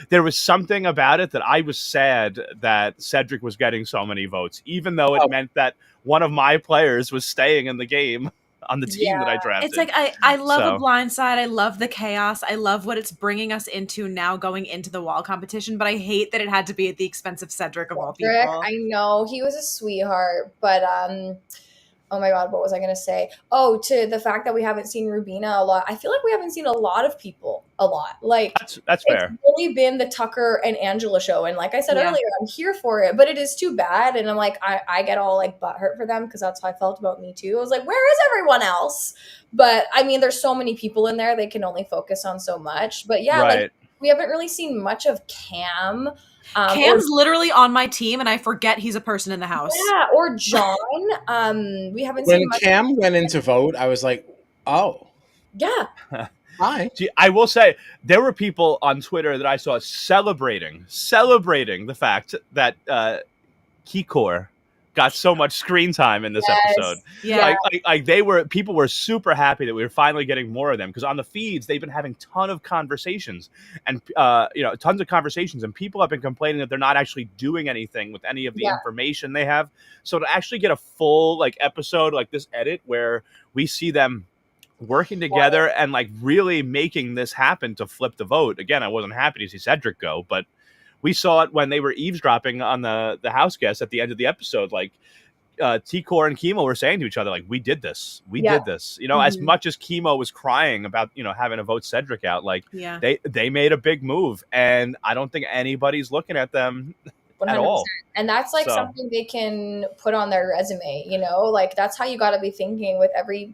there was something about it that I was sad that Cedric was getting so many votes, even though it meant that one of my players was staying in the game on the team that I drafted. It's like I love a blind side. I love the chaos. I love what it's bringing us into now going into the wall competition, but I hate that it had to be at the expense of Cedric of all people. I know he was a sweetheart, but oh my God, what was I going to say? Oh, to the fact that we haven't seen Rubina a lot. I feel like we haven't seen a lot of people a lot. Like that's fair. It's really been the Tucker and Angela show. And like I said earlier, I'm here for it, but it is too bad. And I'm like, I get all like butthurt for them because that's how I felt about me too. I was like, where is everyone else? But I mean, there's so many people in there. They can only focus on so much. But like we haven't really seen much of Cam. Cam's literally on my team, and I forget he's a person in the house. Yeah, or John. We haven't seen much. When Cam went in to vote, I was like, oh. Yeah. Hi. Gee, I will say, there were people on Twitter that I saw celebrating the fact that Kikor got so much screen time in this episode. Yeah. Like people were super happy that we were finally getting more of them because on the feeds they've been having tons of conversations and and people have been complaining that they're not actually doing anything with any of the information they have. So to actually get a full like episode like this edit where we see them working together and like really making this happen to flip the vote. Again, I wasn't happy to see Cedric go, but we saw it when they were eavesdropping on the Houseguest at the end of the episode. Like T-Core and Chemo were saying to each other, like, we did this. We did this. You know, as much as Chemo was crying about, you know, having to vote Cedric out, like they made a big move. And I don't think anybody's looking at them 100%. At all. And that's like something they can put on their resume, you know, like that's how you got to be thinking with every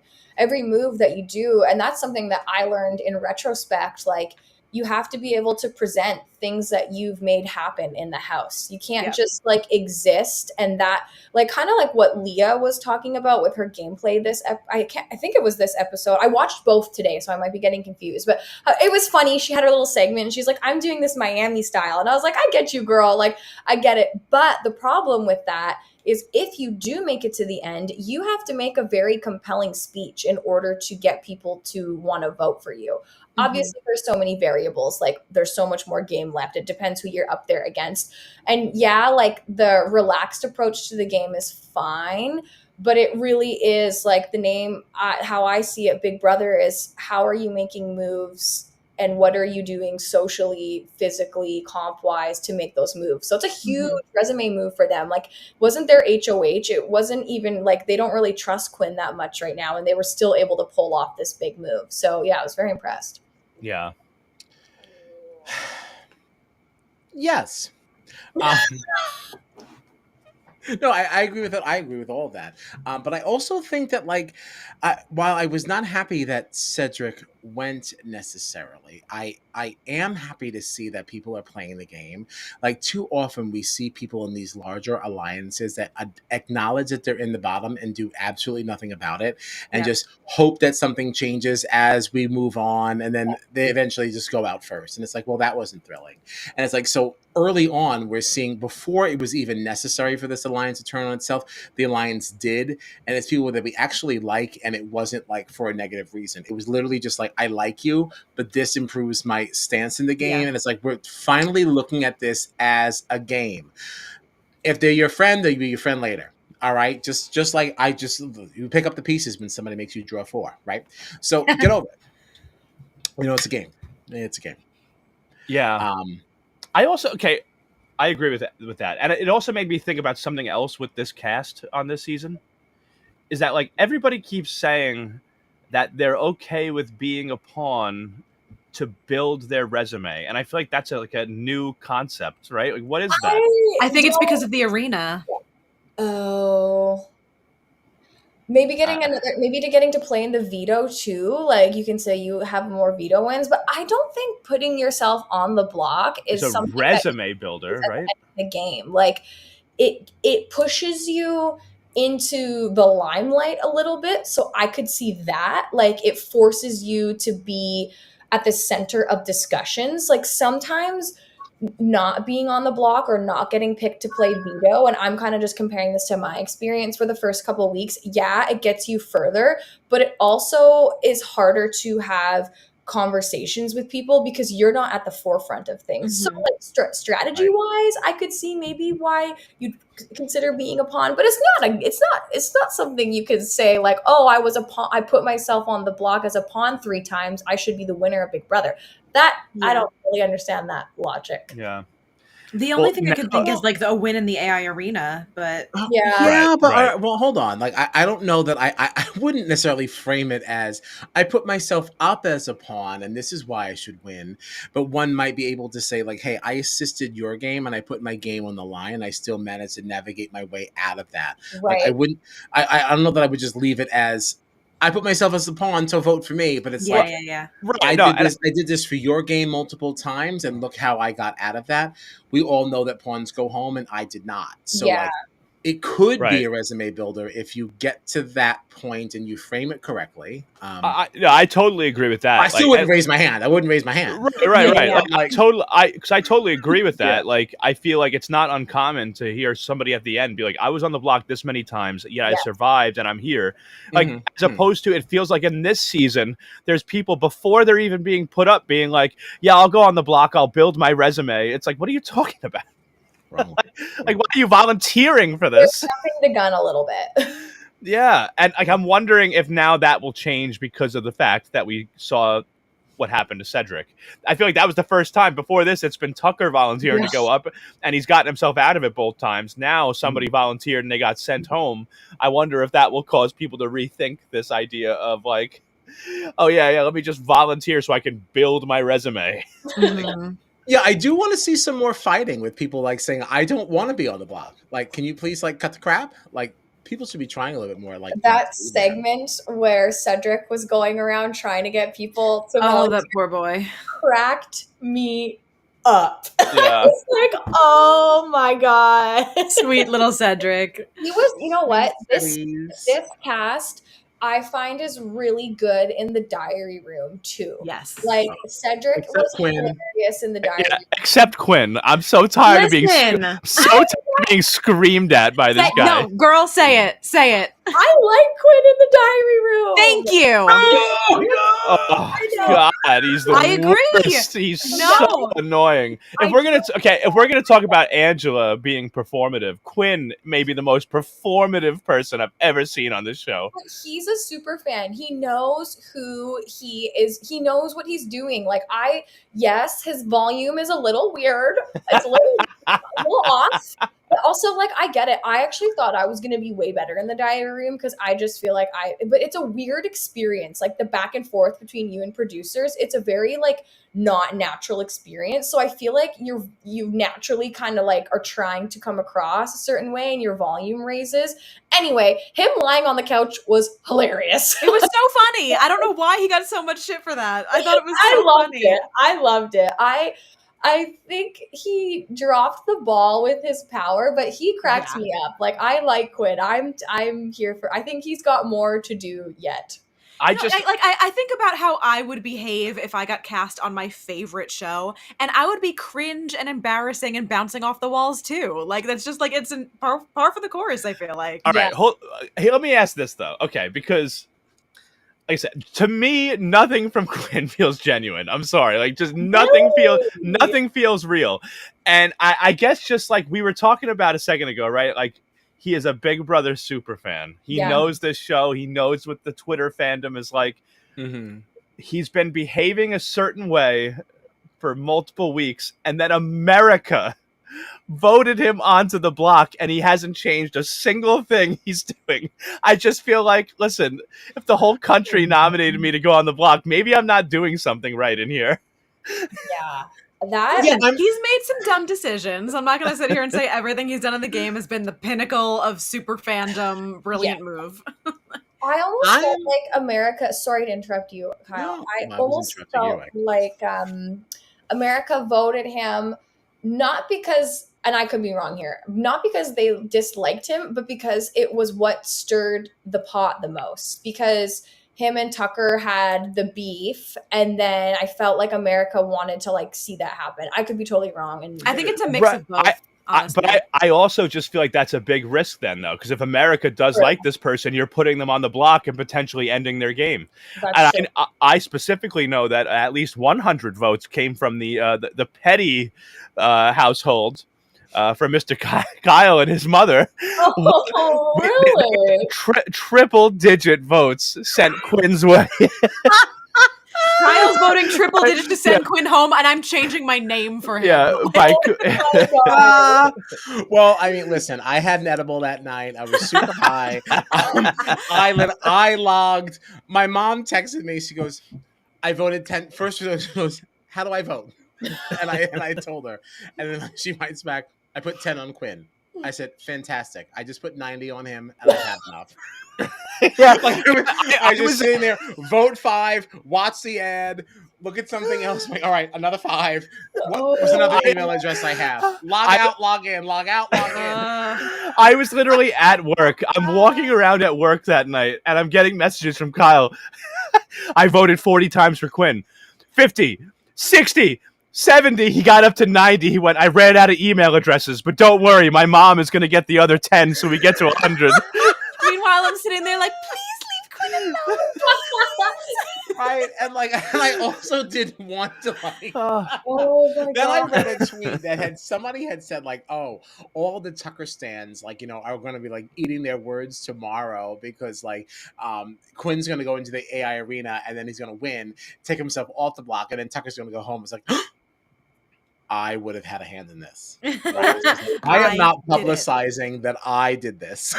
move that you do. And that's something that I learned in retrospect. Like, you have to be able to present things that you've made happen in the house. You can't Yep. just like exist, and that like kind of like what Leah was talking about with her gameplay I think it was this episode. I watched both today, so I might be getting confused, but it was funny. She had her little segment and she's like, I'm doing this Miami style, and I was like, I get you, girl, like I get it. But the problem with that is if you do make it to the end, you have to make a very compelling speech in order to get people to want to vote for you. Obviously, there's so many variables. Like, there's so much more game left. It depends who you're up there against. And yeah, like the relaxed approach to the game is fine, but it really is like the name, how I see it, Big Brother, is how are you making moves and what are you doing socially, physically, comp-wise to make those moves? So it's a huge resume move for them. Like, wasn't there HOH? It wasn't even like they don't really trust Quinn that much right now, and they were still able to pull off this big move. So yeah, I was very impressed. Yeah. Yes. No, I agree with it. I agree with all of that. But I also think that, like, while I was not happy that Cedric went necessarily, I am happy to see that people are playing the game. Like, too often we see people in these larger alliances that acknowledge that they're in the bottom and do absolutely nothing about it, and just hope that something changes as we move on, and then they eventually just go out first. And it's like, well, that wasn't thrilling. And it's like, so early on, we're seeing, before it was even necessary for this alliance to turn on itself, the alliance did. And it's people that we actually like, and it wasn't like for a negative reason. It was literally just like, I like you, but this improves my stance in the game. And it's like, we're finally looking at this as a game. If they're your friend, they'll be your friend later. All right. Just like you pick up the pieces when somebody makes you draw 4, right? So get over it. You know, it's a game. It's a game. Yeah. I agree with that. And it also made me think about something else with this cast on this season. Is that, like, everybody keeps saying that they're okay with being a pawn to build their resume. And I feel like that's a new concept, right? Like, what is that? I think it's because of the arena. Oh. Maybe getting to play in the veto too. Like, you can say you have more veto wins, but I don't think putting yourself on the block is it's a something resume builder, right? The game, like it pushes you into the limelight a little bit. So I could see that. Like, it forces you to be at the center of discussions. Like, sometimes not being on the block or not getting picked to play veto, and I'm kind of just comparing this to my experience for the first couple of weeks, yeah, it gets you further, but it also is harder to have conversations with people because you're not at the forefront of things. So like strategy wise, I could see maybe why you'd consider being a pawn, but it's not something you could say like, oh, I was a pawn, I put myself on the block as a pawn 3 times, I should be the winner of Big Brother. I don't really understand that logic. Yeah. The only thing I could think is like a win in the AI arena, but well, hold on. Like, I don't know that I wouldn't necessarily frame it as I put myself up as a pawn and this is why I should win. But one might be able to say like, hey, I assisted your game and I put my game on the line and I still managed to navigate my way out of that. Right. Like, I don't know that I would just leave it as I put myself as a pawn, so vote for me. But it's Right, I did this for your game multiple times, and look how I got out of that. We all know that pawns go home, and I did not. So like, it could be a resume builder if you get to that point and you frame it correctly. I totally agree with that. I still wouldn't raise my hand. I wouldn't raise my hand. Right. I totally agree with that. Like, I feel like it's not uncommon to hear somebody at the end be like, I was on the block this many times, yet I survived and I'm here. Like, as opposed to, it feels like in this season, there's people before they're even being put up being like, yeah, I'll go on the block, I'll build my resume. It's like, what are you talking about? Like, why are you volunteering for this? You're jumping the gun a little bit. Yeah, and like, I'm wondering if now that will change because of the fact that we saw what happened to Cedric. I feel like that was the first time. Before this, it's been Tucker volunteering to go up, and he's gotten himself out of it both times. Now somebody volunteered and they got sent home. I wonder if that will cause people to rethink this idea of like, oh yeah, let me just volunteer so I can build my resume. Yeah, I do want to see some more fighting with people like saying, I don't want to be on the block. Like, can you please like cut the crap? Like, people should be trying a little bit more. Like that segment where Cedric was going around trying to get people to volunteer, that poor boy, cracked me up. Yeah. It's like, oh my god, sweet little Cedric. he was. You know what? This Please. cast I find is really good in the diary room too. Yes, Like Cedric Except was Quinn. hilarious in the diary room. Except Quinn. I'm so tired of being screamed at by this guy. No, girl, say it. Say it. I like Quinn in the diary room. Thank you. Oh God, he's the I agree. worst. He's so annoying. If we're gonna talk about Angela being performative, Quinn may be the most performative person I've ever seen on this show. He's a super fan. He knows who he is. He knows what he's doing. Like yes, his volume is a little weird. It's a little off. But also, like, I get it. I actually thought I was going to be way better in the diary room because I just feel like but it's a weird experience. Like, the back and forth between you and producers, it's a very, like, not natural experience. So I feel like you naturally kind of, like, are trying to come across a certain way and your volume raises. Anyway, him lying on the couch was hilarious. It was so funny. I don't know why he got so much shit for that. I thought it was so funny. I loved it. I think he dropped the ball with his power, but he cracks me up. Like, I like Quinn. I'm here for. I think he's got more to do yet. I think about how I would behave if I got cast on my favorite show, and I would be cringe and embarrassing and bouncing off the walls too. Like, that's just like, it's par for the course, I feel like. All right, hey, let me ask this though. Okay, because like I said, to me, nothing from Quinn feels genuine. I'm sorry. Like, just nothing feels real. And I guess just like we were talking about a second ago, right? Like, he is a Big Brother super fan. He knows this show. He knows what the Twitter fandom is like. Mm-hmm. He's been behaving a certain way for multiple weeks. And then America voted him onto the block, and he hasn't changed a single thing he's doing. I just feel like, listen, if the whole country nominated me to go on the block, maybe I'm not doing something right in here. Yeah. He's made some dumb decisions. I'm not going to sit here and say everything he's done in the game has been the pinnacle of super fandom, brilliant move. I almost felt like America. Sorry to interrupt you, Kyle. No, I almost felt like America voted him not because, and I could be wrong here, not because they disliked him, but because it was what stirred the pot the most. Because him and Tucker had the beef, and then I felt like America wanted to like see that happen. I could be totally wrong, and I think it's a mix of both. But I also just feel like that's a big risk then, though, because if America does like this person, you're putting them on the block and potentially ending their game. And I specifically know that at least 100 votes came from the petty household. From Mr. Kyle and his mother. Oh, really? Triple-digit votes sent Quinn's way. Kyle's voting triple digits to send Quinn home, and I'm changing my name for him. Yeah. Well, I mean, listen, I had an edible that night. I was super high. I logged. My mom texted me. She goes, I voted 10. First, she goes, how do I vote? And I told her. And then she writes back, I put 10 on Quinn. I said, fantastic. I just put 90 on him, and I had enough. Like, I was sitting there, vote 5, watch the ad, look at something else. Like, all right, another 5. What's another email address I have? Log out, log in, log out, log in. I was literally at work. I'm walking around at work that night, and I'm getting messages from Kyle. I voted 40 times for Quinn. 50, 60, 70, he got up to 90. He went, I ran out of email addresses, but don't worry, my mom is going to get the other 10 so we get to 100. Meanwhile, I'm sitting there like, please leave Quinn alone. Right, and I also didn't want to like. Oh my then God. I read a tweet that somebody had said like, oh, all the Tucker stands like are going to be like eating their words tomorrow because like Quinn's going to go into the AI arena and then he's going to win, take himself off the block, and then Tucker's going to go home. It's like, I would have had a hand in this. Right? I am not publicizing that I did this,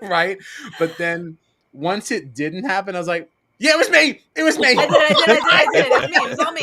right? But then once it didn't happen, I was like, yeah, it was me. It was me. I did. It was me. It was all me.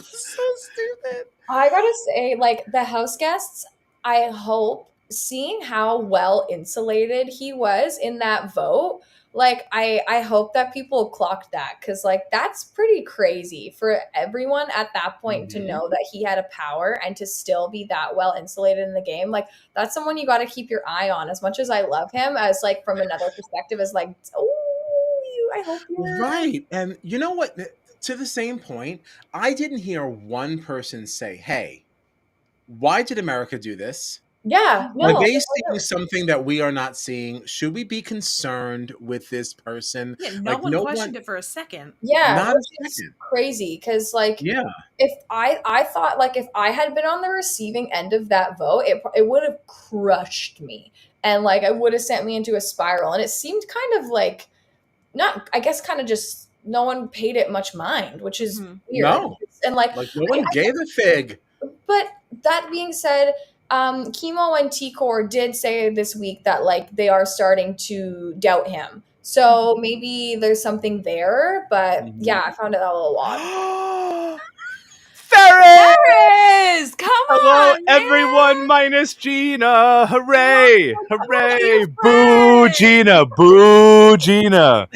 So stupid. I gotta say, like, the house guests, I hope, seeing how well insulated he was in that vote, like I hope that people clocked that, because like that's pretty crazy for everyone at that point to know that he had a power and to still be that well insulated in the game. Like that's someone you got to keep your eye on. As much as I love him, as like from another perspective, as like, oh, I hope you're Right. And you know what? To the same point, I didn't hear one person say, hey, why did America do this? Yeah, Are no. they seeing something that we are not seeing? Should we be concerned with this person? Yeah, no Like, one no questioned one, it for a second. Yeah, not a which is second. crazy because like Yeah. if I thought like if I had been on the receiving end of that vote, it would have crushed me, and like it would have sent me into a spiral. And it seemed kind of like not, I guess, kind of just no one paid it much mind, which is weird. No. And like no one gave a fig. But that being said, Chemo and T-Core did say this week that like they are starting to doubt him. So maybe there's something there, but yeah, I found it a little odd. Ferris! Come Hello, on, everyone minus Gina. Hooray! Hooray! Boo, Ferris! Gina. Boo, Gina.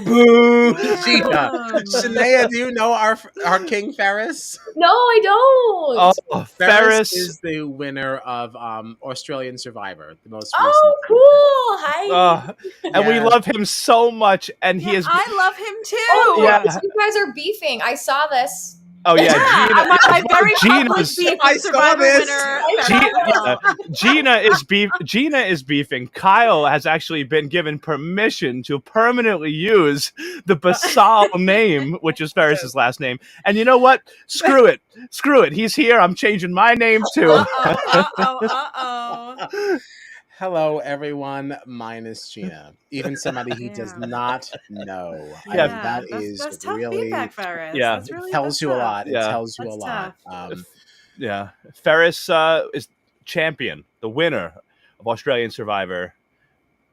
Boo, Gina. Shania, do you know our King Ferris? No, I don't. Oh, Ferris Ferris. is the winner of Australian Survivor, the most Oh, recent. cool. Hi. And we Yes. love him so much. And he is. I love him too. Oh, Yeah. so you guys are beefing. I saw this. Oh, yeah. Yeah, Gina. my very public Gina's- beef I with saw Survivor this. winner. Gina is beefing. Kyle has actually been given permission to permanently use the Basal name, which is Ferris's last name. And you know what? Screw it. Screw it. He's here. I'm changing my name too. Uh-oh. Hello, everyone, minus Gina. Even somebody he does Yeah. not know. I Yeah. mean, that is that's tough really feedback, Ferris. Yeah. That's really, tells that's you a tough. lot. It Yeah. tells you That's a lot. Yeah. Ferris is champion, the winner of Australian Survivor.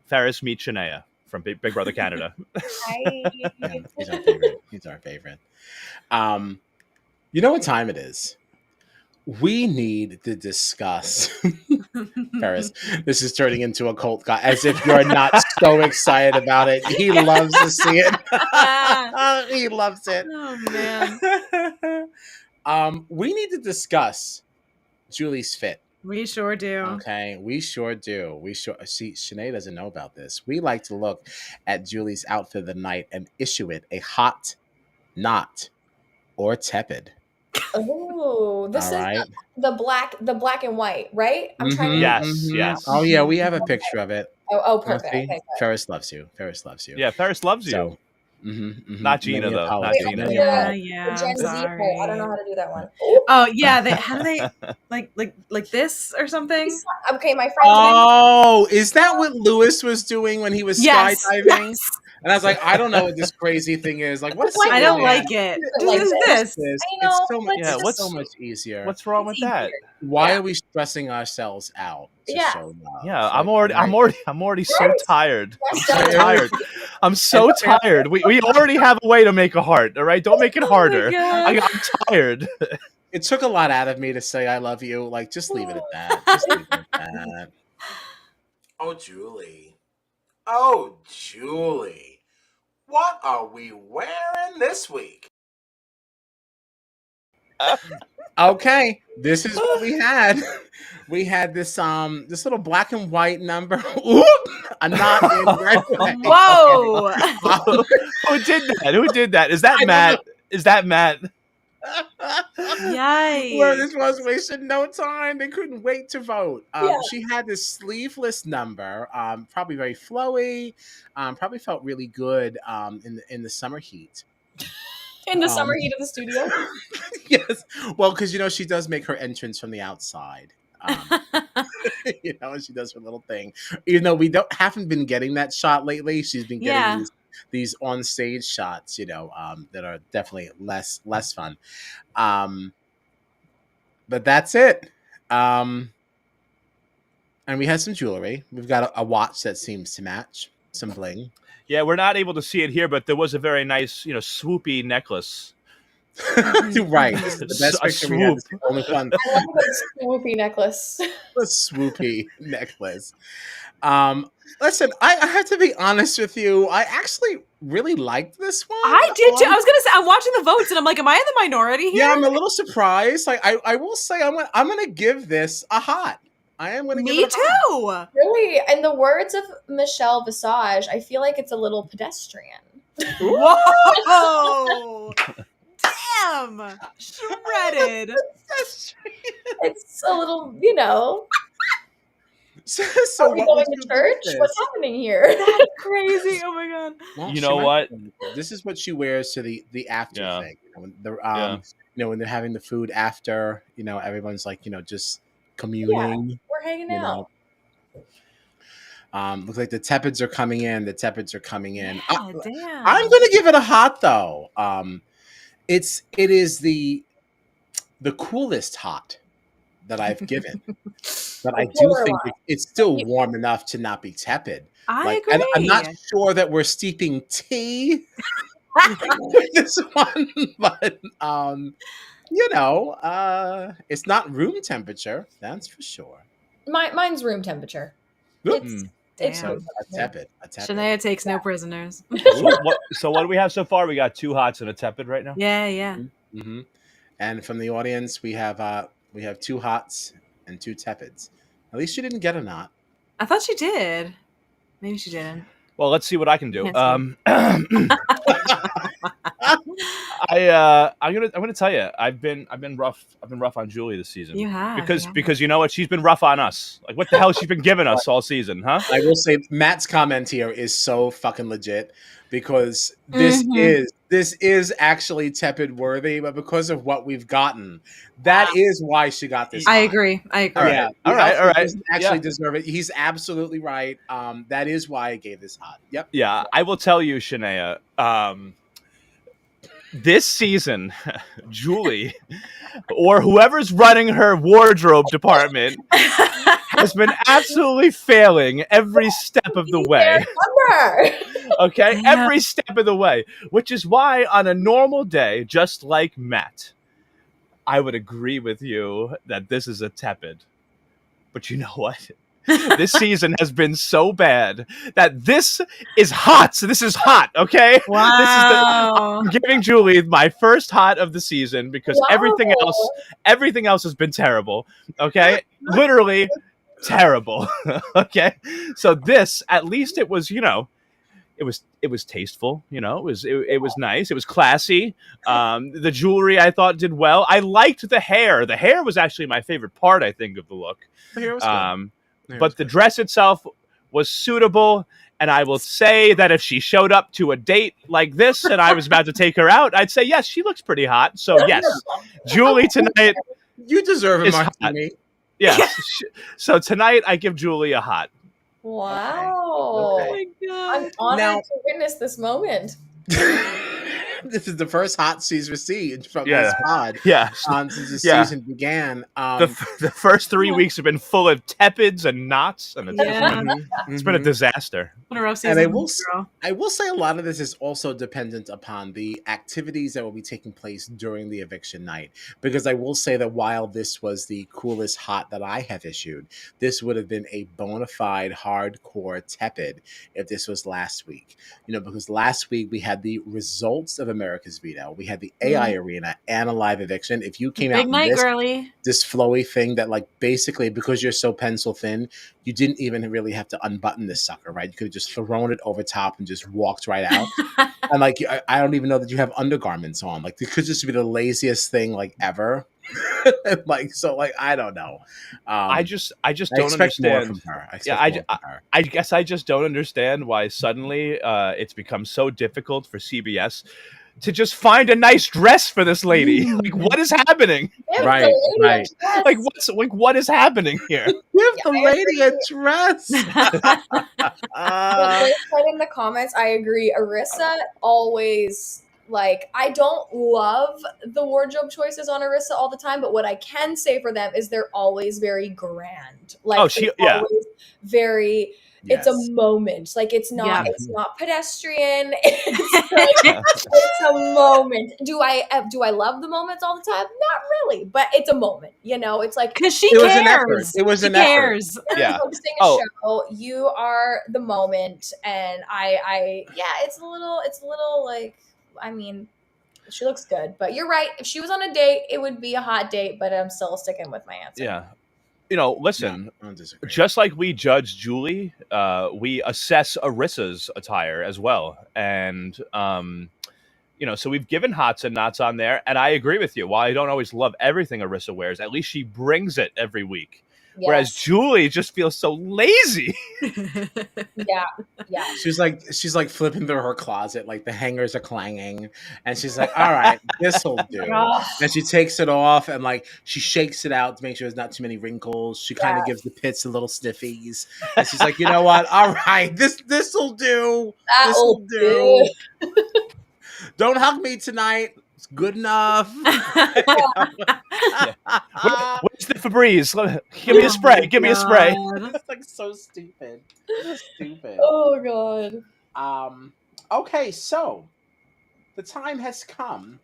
Ferris meets Shania from Big Brother Canada. Yeah, he's our favorite. He's our favorite. You know what time it is? We need to discuss Ferris. This is turning into a cult guy, as if you're not so excited about it. He loves to see it. He loves it. Oh man. We need to discuss Julie's fit. We sure do. Okay, we sure do. We sure see. Shanae doesn't know about this. We like to look at Julie's outfit of the night and issue it a hot, not, or tepid. Oh, this All is right. the black and white, right? I'm trying to. Yes. Oh yeah, we have a picture of it. Oh, You perfect. see? Okay, good. Ferris loves you. Ferris loves you. Yeah, Ferris loves you. So, Not Gina, Many though. Not apologies. Gina. Many Yeah, apologies. The yeah. Gen I'm Z part. sorry. I don't know how to do that one. Oh yeah, how do they like this or something? Okay, my friend. Oh, is that what Lewis was doing when he was Yes. skydiving? Yes. And I was like, I don't know what this crazy thing is. Like, what is I I don't like it. Like Just this. this. I know, It's so much, but Yeah, it's what's- so much easier. What's wrong with that? Why Yeah. are we stressing ourselves out to Yeah. show love? Yeah, Like, I'm already so Right. tired. I'm so Right. tired. I'm so tired. We already have a way to make a heart, all right? Don't make it harder. God. I'm tired. It took a lot out of me to say I love you. Like, just leave it at that. Just leave it at that. Oh, Julie. Oh, Julie. What are we wearing this week? Okay, this is what we had. We had this this little black and white number. Oop, a knot in right away. Whoa. Who did that? Who did that? Is that I don't Matt? Is that Matt? Yikes. Well, this was wasting no time. They couldn't wait to vote. Yeah. She had this sleeveless number, probably very flowy, probably felt really good in the summer heat. In the summer heat of the studio. Yes, well, because she does make her entrance from the outside. She does her little thing. Even though we haven't been getting that shot lately, she's been getting these on stage shots. That are definitely less fun. But that's it. And we had some jewelry. We've got a watch that seems to match, some bling. Yeah, we're not able to see it here, but there was a very nice, swoopy necklace Right. This is the best A picture we had. This is swoop. the only one. I love the swoopy necklace. The swoopy necklace. Listen, I have to be honest with you. I actually really liked this one. I did too. I was gonna say I'm watching the votes and I'm like, am I in the minority here? Yeah, I'm a little surprised. Like, I will say I'm gonna give this a hot. I am gonna give Me it a hot. too. Really, in the words of Michelle Visage, I feel like it's a little pedestrian. Whoa! Damn! Shredded. It's a little, you know. So Are we what going would to you church? give this? What's happening here? That's crazy. Oh my god. Well, You she know might what? be. This is what she wears to the after Yeah. thing. You know, when the Yeah. you know, when they're having the food after, you know, everyone's like, you know, just communing. We're hanging You out. know. Looks like the Tepids are coming in. The Tepids are coming in. Yeah, damn. I'm gonna give it a hot though. It is the coolest hot that I've given. But I do think it's still warm enough to not be tepid. I Like, agree. and I'm not sure that we're steeping tea with this one, but you know, it's not room temperature, that's for sure. Mine's room temperature. Oops. It's Damn. A tepid. Shania takes no prisoners. So what do we have so far? We got 2 hots and a tepid right now. Yeah. Mm-hmm. And from the audience, we have 2 hots and 2 tepids. At least you didn't get a knot. I thought she did. Maybe she didn't. Well, let's see what I can do. Yes, I'm gonna tell you, I've been rough on Julie this season. You have. Because you know what, she's been rough on us. Like, what the hell she's been giving us all season, huh? I will say Matt's comment here is so fucking legit because this is actually tepid worthy, but because of what we've gotten, that is why she got this. I hot. agree. Yeah, All right. doesn't actually deserve it. He's absolutely right. That is why I gave this hot. Yep. Yeah, I will tell you, Shania. This season, Julie, or whoever's running her wardrobe department, has been absolutely failing every step of the way. Okay, every step of the way. Which is why, on a normal day, just like Matt, I would agree with you that this is a tepid. But you know what? This season has been so bad that this is hot. So this is hot, okay? Wow. I'm giving Julie my first hot of the season because everything else has been terrible. Okay? Literally terrible. Okay? So this, at least it was, you know, it was tasteful, you know, it was nice, it was classy. The jewelry I thought did well. I liked the hair. The hair was actually my favorite part, I think, of the look. The hair was good. But the dress itself was suitable, and I will say that if she showed up to a date like this and I was about to take her out, I'd say, yes, she looks pretty hot. So, yes, Julie tonight. You deserve it, hot. Martini. Yes. So tonight I give Julie a hot. Wow. Okay. Oh my god. I'm honored to witness this moment. This is the first hot she's received from this pod. Yeah. Since the season began. The first 3 weeks have been full of tepids and knots, and it's been a disaster. What a rough season. And I will say a lot of this is also dependent upon the activities that will be taking place during the eviction night. Because I will say that while this was the coolest hot that I have issued, this would have been a bona fide hardcore tepid if this was last week. You know, because last week we had the results of America's Veto. We had the AI arena and a live eviction. If you came out this flowy thing that, like, basically because you're so pencil thin, you didn't even really have to unbutton this sucker, right? You could have just thrown it over top and just walked right out. And like, I don't even know that you have undergarments on. Like, it could just be the laziest thing like ever. Like, so like, I don't know. I just don't understand. More from her. I guess I just don't understand why suddenly it's become so difficult for CBS to just find a nice dress for this lady. Like, what is happening? Right. Like, what is happening here? Give the lady a dress. But said in the comments, I agree. Arissa always, like, I don't love the wardrobe choices on Arissa all the time, but what I can say for them is they're always very grand. Like, always very It's a Yes. moment. Like it's not Yeah. it's not pedestrian. It's like it's a moment. Do I love the moments all the time? Not really, but it's a moment. You know, it's like Because she It was an effort. cares. It was She an effort. cares. Yeah. hosting a Oh. show. You are the moment, and I yeah, it's a little like, I mean, she looks good, but you're right. If she was on a date, it would be a hot date, but I'm still sticking with my answer. Yeah. You know, listen, No, I don't disagree. just like we judge Julie, we assess Arissa's attire as well. And, you know, so we've given hots and nots on there. And I agree with you. While I don't always love everything Arissa wears, at least she brings it every week. Yes. Whereas Julie just feels so lazy. Yeah. She's like flipping through her closet, like the hangers are clanging, and she's like, "All right, this'll do." Ugh. And she takes it off, and like she shakes it out to make sure there's not too many wrinkles. She kind of gives the pits a little sniffies, and she's like, "You know what? All right, this'll do. This'll do. Don't hug me tonight. It's good enough." Where's the Febreze? Give me a spray. Give me a spray. It's like so stupid. Stupid. Oh god. Okay, so the time has come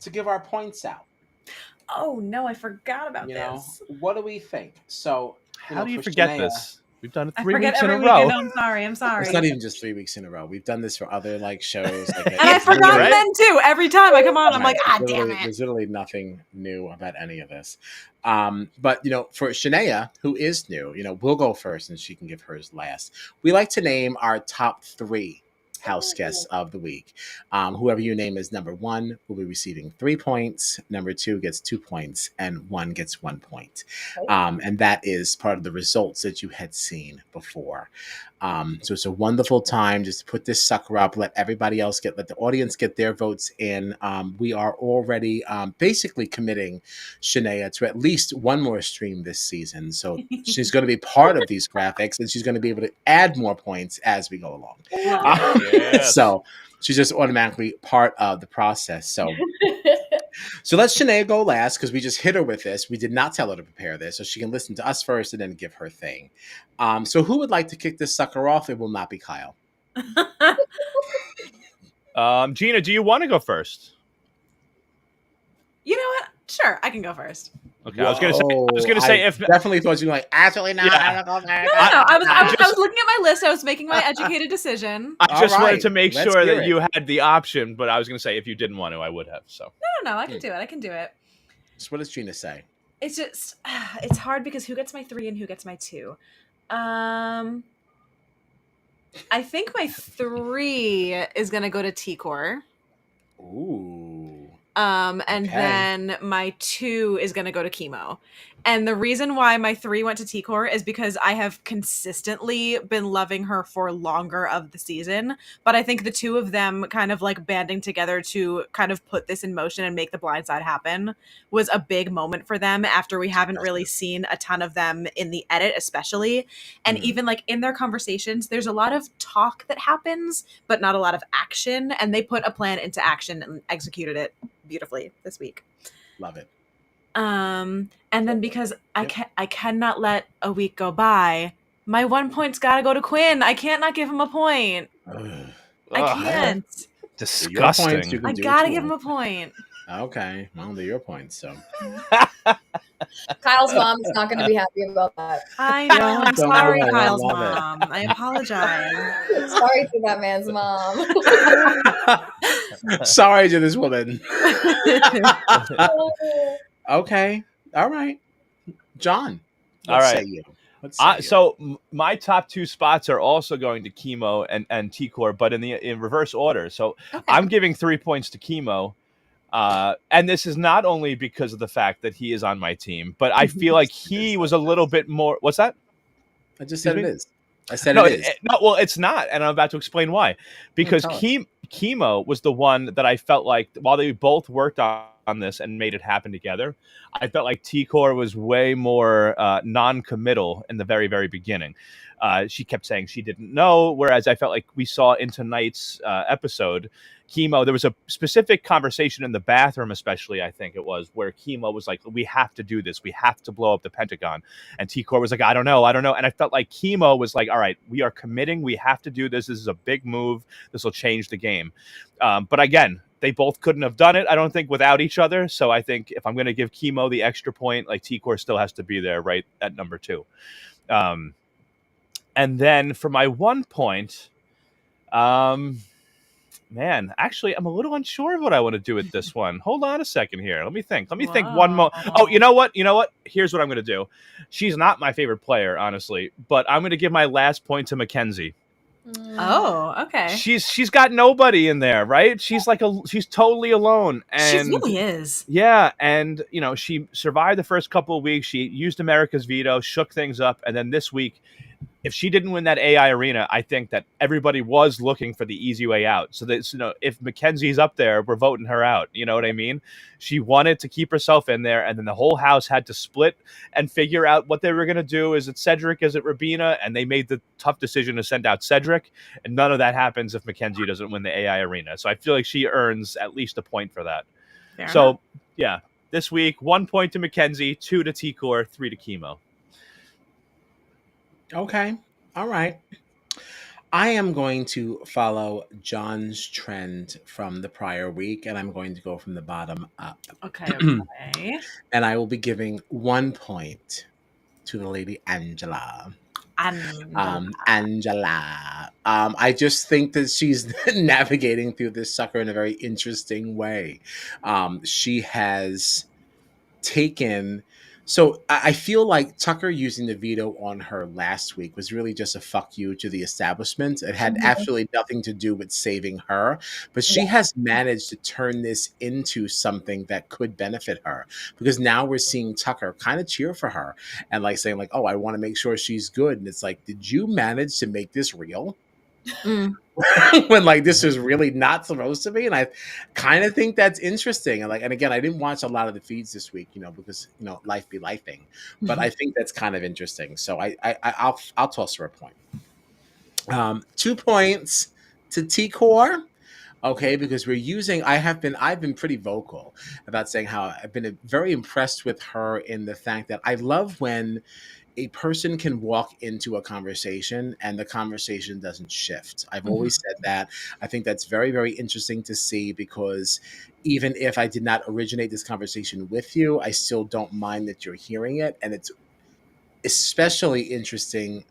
to give our points out. Oh no, I forgot about You know, this. what do we think? So, How do you forget Shanaea, this? We've done it I 3 forget weeks in a every row. weekend. I'm sorry. It's not even just 3 weeks in a row. We've done this for other like shows. Like, And I forgot right? then too. Every time I come on, I'm like, damn it. There's literally nothing new about any of this. But you know, for Shanaea, who is new, you know, we'll go first and she can give hers last. We like to name our top 3 house guests of the week. Whoever you name as number 1 will be receiving 3 points. Number 2 gets 2 points, and 1 gets 1 point. And that is part of the results that you had seen before. So it's a wonderful time just to put this sucker up, let everybody else let the audience get their votes in. We are already basically committing Shanaea to at least one more stream this season. So she's going to be part of these graphics, and she's going to be able to add more points as we go along. Yes. So she's just automatically part of the process. So let Shanaea go last because we just hit her with this. We did not tell her to prepare this, so she can listen to us first and then give her thing. So who would like to kick this sucker off? It will not be Kyle. Gina, do you want to go first? You know what? Sure, I can go first. Okay, I was gonna say if definitely thought you were like, absolutely not. Yeah. No, I was looking at my list. I was making my educated decision. I just wanted to All make right, sure let's that hear you had the option, but I was gonna say if you didn't want to, I would have. So No, I can do it. I can do it. So what does Gina say? It's just, it's hard because who gets my 3 and who gets my 2? I think my 3 is gonna go to T-Core. Ooh. And Okay. then my 2 is going to go to Chemo. And the reason why my 3 went to T-Core is because I have consistently been loving her for longer of the season. But I think the 2 of them kind of like banding together to kind of put this in motion and make the blind side happen was a big moment for them after we haven't really seen a ton of them in the edit, especially. And even like in their conversations, there's a lot of talk that happens, but not a lot of action. And they put a plan into action and executed it beautifully this week. Love it. And then because I cannot let a week go by, my 1 point's gotta go to Quinn. I can't not give him a point. I can't. Disgusting. I gotta give him a point. Okay, well, they're your points. So Kyle's mom is not going to be happy about that. I know. I'm Don't sorry, worry, I Kyle's love it. mom. I apologize. Sorry to that man's mom. sorry to this woman. Okay, all right, John. All right. Say you. What say you? So my top 2 spots are also going to Chemo and T-Core, but in reverse order. So I'm giving 3 points to Chemo. And this is not only because of the fact that he is on my team, but I feel like he was a little bit more. What's that? I just said it is. I said No, it is. no, well, it's not, and I'm about to explain why. Because tell us. Chemo was the one that I felt like while they both worked on on this and made it happen together. I felt like T-Core was way more non-committal in the very, very beginning. She kept saying she didn't know, whereas I felt like we saw in tonight's episode, Chemo, there was a specific conversation in the bathroom, especially, I think it was, where Chemo was like, we have to do this. We have to blow up the Pentagon. And T-Core was like, I don't know. And I felt like Chemo was like, all right, we are committing. We have to do this. This is a big move. This will change the game. But again, they both couldn't have done it, I don't think, without each other. So I think if I'm going to give Chemo the extra point, like T-Core still has to be there right at number 2. And then for my 1 point, man, actually, I'm a little unsure of what I want to do with this one. Hold on a second here. Let me think. Let me think one more. Oh, you know what? Here's what I'm going to do. She's not my favorite player, honestly, but I'm going to give my last point to Mackenzie. Oh, okay. She's got nobody in there, right? She's totally alone. And she really is. Yeah, and she survived the first couple of weeks. She used America's veto, shook things up, and then this week, if she didn't win that AI arena, I think that everybody was looking for the easy way out. So that if Mackenzie's up there, we're voting her out. You know what I mean? She wanted to keep herself in there, and then the whole house had to split and figure out what they were going to do. Is it Cedric? Is it Rabina? And they made the tough decision to send out Cedric, and none of that happens if Mackenzie doesn't win the AI arena. So I feel like she earns at least a point for that. Fair so enough. Yeah, this week 1 point to Mackenzie, 2 to T-Core, 3 to Chemo. Okay. All right. I am going to follow John's trend from the prior week, and I'm going to go from the bottom up. Okay. And I will be giving 1 point to the lady Angela. Angela. I just think that she's navigating through this sucker in a very interesting way. She has taken... So I feel like Tucker using the veto on her last week was really just a fuck you to the establishment. It had absolutely nothing to do with saving her, but she has managed to turn this into something that could benefit her, because now we're seeing Tucker kind of cheer for her and like saying like, oh, I want to make sure she's good. And it's like, did you manage to make this real? When like this is really not supposed to be? And I kind of think that's interesting. And again, I didn't watch a lot of the feeds this week, because life be lifing, but I think that's kind of interesting. So I'll toss her a point. 2 points to T-Core. Okay, because I've been pretty vocal about saying how I've been very impressed with her in the fact that I love when a person can walk into a conversation and the conversation doesn't shift. I've always said that. I think that's very, very interesting to see, because even if I did not originate this conversation with you, I still don't mind that you're hearing it. And it's especially interesting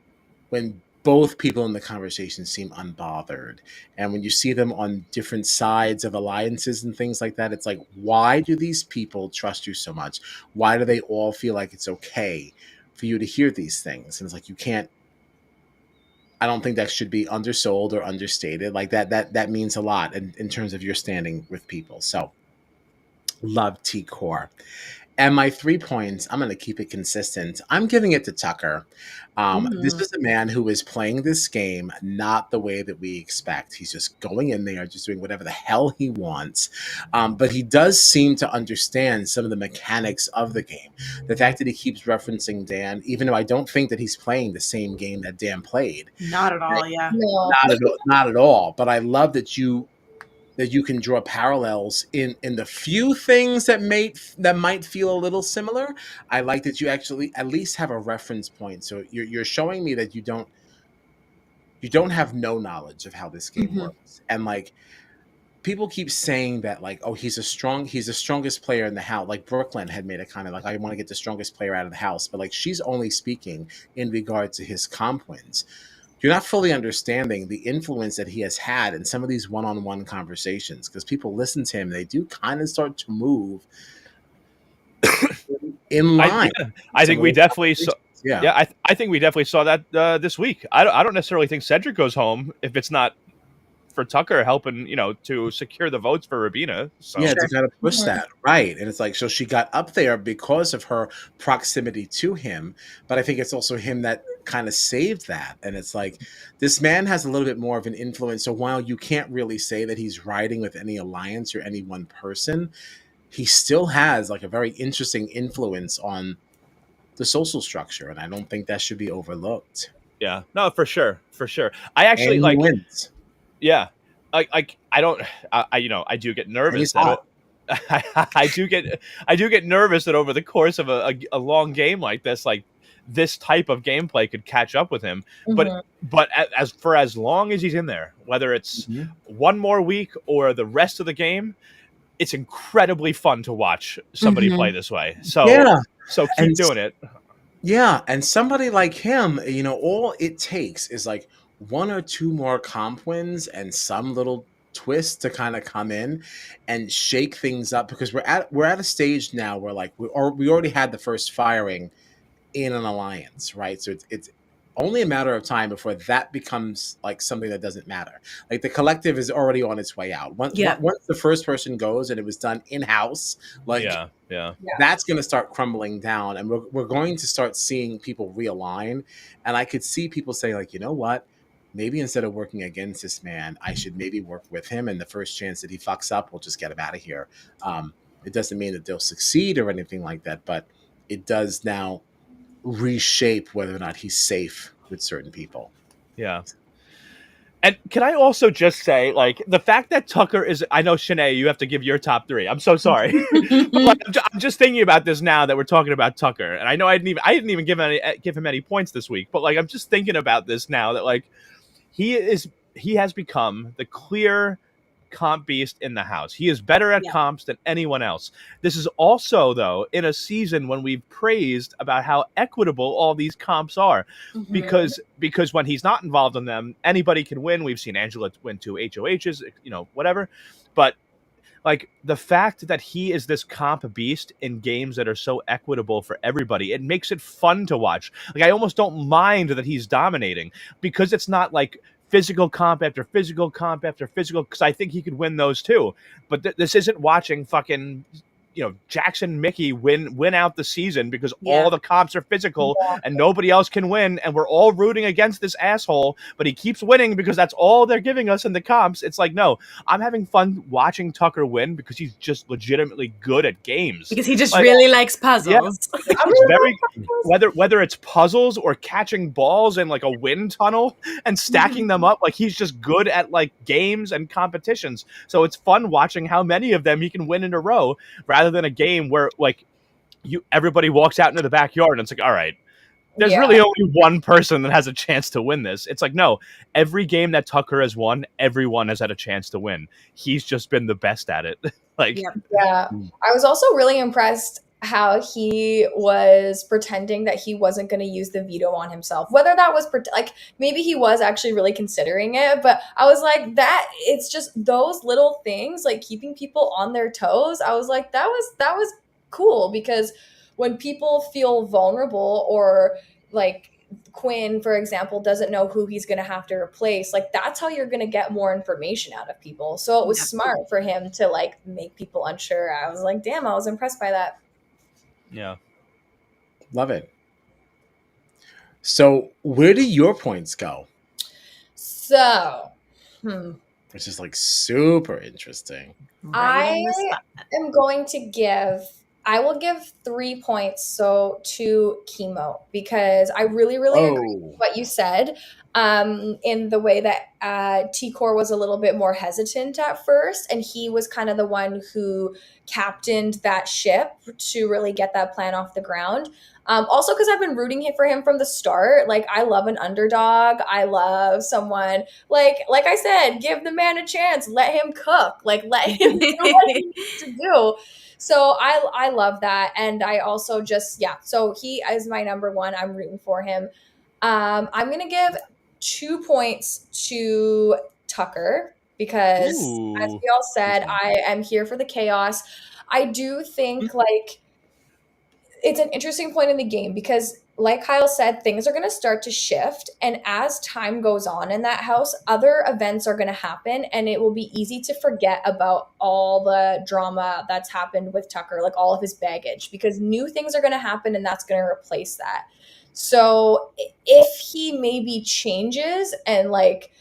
when both people in the conversation seem unbothered. And when you see them on different sides of alliances and things like that, it's like, why do these people trust you so much? Why do they all feel like it's okay for you to hear these things? And it's like, I don't think that should be undersold or understated. Like that means a lot in terms of your standing with people. So love T-Core. And my 3 points, I'm going to keep it consistent. I'm giving it to Tucker. This is a man who is playing this game not the way that we expect. He's just going in there, just doing whatever the hell he wants. But he does seem to understand some of the mechanics of the game. The fact that he keeps referencing Dan, even though I don't think that he's playing the same game that Dan played. Not at all, yeah. No. Not at all. But I love that you can draw parallels in the few things that might feel a little similar. I like that you actually at least have a reference point. So you're showing me that you don't have no knowledge of how this game works. And like, people keep saying that like, oh, he's the strongest player in the house. Like Brooklyn had made a comment like, I want to get the strongest player out of the house, but like she's only speaking in regard to his comp wins. You're not fully understanding the influence that he has had in some of these one-on-one conversations, because people listen to him, they do kind of start to move in line. I think we definitely saw. Yeah, I think we definitely saw that this week. I don't necessarily think Cedric goes home if it's not for Tucker helping, to secure the votes for Rabina. So. Yeah, to kind of push that, right? And it's like, so she got up there because of her proximity to him, but I think it's also him that kind of saved that. And it's like, this man has a little bit more of an influence. So while you can't really say that he's riding with any alliance or any one person, he still has like a very interesting influence on the social structure, and I don't think that should be overlooked. Yeah, no, for sure, for sure. I actually And he like, wins. yeah, I don't, I do get And nervous he's that hot. I do get nervous that over the course of a long game like this type of gameplay could catch up with him. But Mhm. as for as long as he's in there, whether it's Mhm. one more week or the rest of the game, it's incredibly fun to watch somebody play this way. So Yeah. keep And doing it. yeah, and somebody like him, all it takes is like one or two more comp wins and some little twist to kind of come in and shake things up, because we're at a stage now where like we already had the first firing in an alliance, right? So it's only a matter of time before that becomes like something that doesn't matter. Like the collective is already on its way out. Yeah. Once the first person goes and it was done in house, like Yeah. that's going to start crumbling down, and we're going to start seeing people realign. And I could see people say like, you know what, maybe instead of working against this man, I should maybe work with him, and the first chance that he fucks up, we'll just get him out of here. It doesn't mean that they'll succeed or anything like that, but it does now reshape whether or not he's safe with certain people. Yeah. And can I also just say, like, the fact that Tucker is, I know, Shanae, you have to give your top three. I'm so sorry. But like, I'm just thinking about this now that we're talking about Tucker. And I know I didn't even give him any points this week, but like, I'm just thinking about this now that like, he has become the clear comp beast in the house. He is better at comps than anyone else. This is also, though, in a season when we've praised about how equitable all these comps are, because when he's not involved in them, anybody can win. We've seen Angela win 2 HOHs, whatever. But like the fact that he is this comp beast in games that are so equitable for everybody, it makes it fun to watch. Like I almost don't mind that he's dominating, because it's not like physical comp after physical comp after physical, because I think he could win those too. But this isn't watching fucking Jackson Mickey win out the season because all the comps are physical and nobody else can win, and we're all rooting against this asshole, but he keeps winning because that's all they're giving us in the comps. It's like, no, I'm having fun watching Tucker win because he's just legitimately good at games. Because he just really likes puzzles. Yeah, it's very whether it's puzzles or catching balls in like a wind tunnel and stacking them up, like he's just good at like games and competitions. So it's fun watching how many of them he can win in a row, rather than a game where like everybody walks out into the backyard and it's like, all right, there's really only one person that has a chance to win this. It's like, no, every game that Tucker has won, everyone has had a chance to win. He's just been the best at it. Like, yeah. I was also really impressed how he was pretending that he wasn't going to use the veto on himself. Whether that was like maybe he was actually really considering it, but I was like, that it's just those little things, like keeping people on their toes. I was like, that was cool, because when people feel vulnerable, or like Quinn, for example, doesn't know who he's going to have to replace, like that's how you're going to get more information out of people. So it was smart for him to like make people unsure. I was like, damn, I was impressed by that. Yeah. Love it. So where do your points go? So, which is like super interesting. I am going to I will give 3 points to Chemo, because I really agree with what you said, in the way that T-Core was a little bit more hesitant at first, and he was kind of the one who captained that ship to really get that plan off the ground. Also, because I've been rooting for him from the start. Like, I love an underdog. I love someone like I said, give the man a chance. Let him cook. Like, let him do what he needs to do. So I love that. And I also so he is my number one. I'm rooting for him. I'm going to give 2 points to Tucker, because as we all said, I am here for the chaos. I do think like it's an interesting point in the game, because like Kyle said, things are going to start to shift, and as time goes on in that house, other events are going to happen, and it will be easy to forget about all the drama that's happened with Tucker, like all of his baggage, because new things are going to happen, and that's going to replace that. So if he maybe changes and like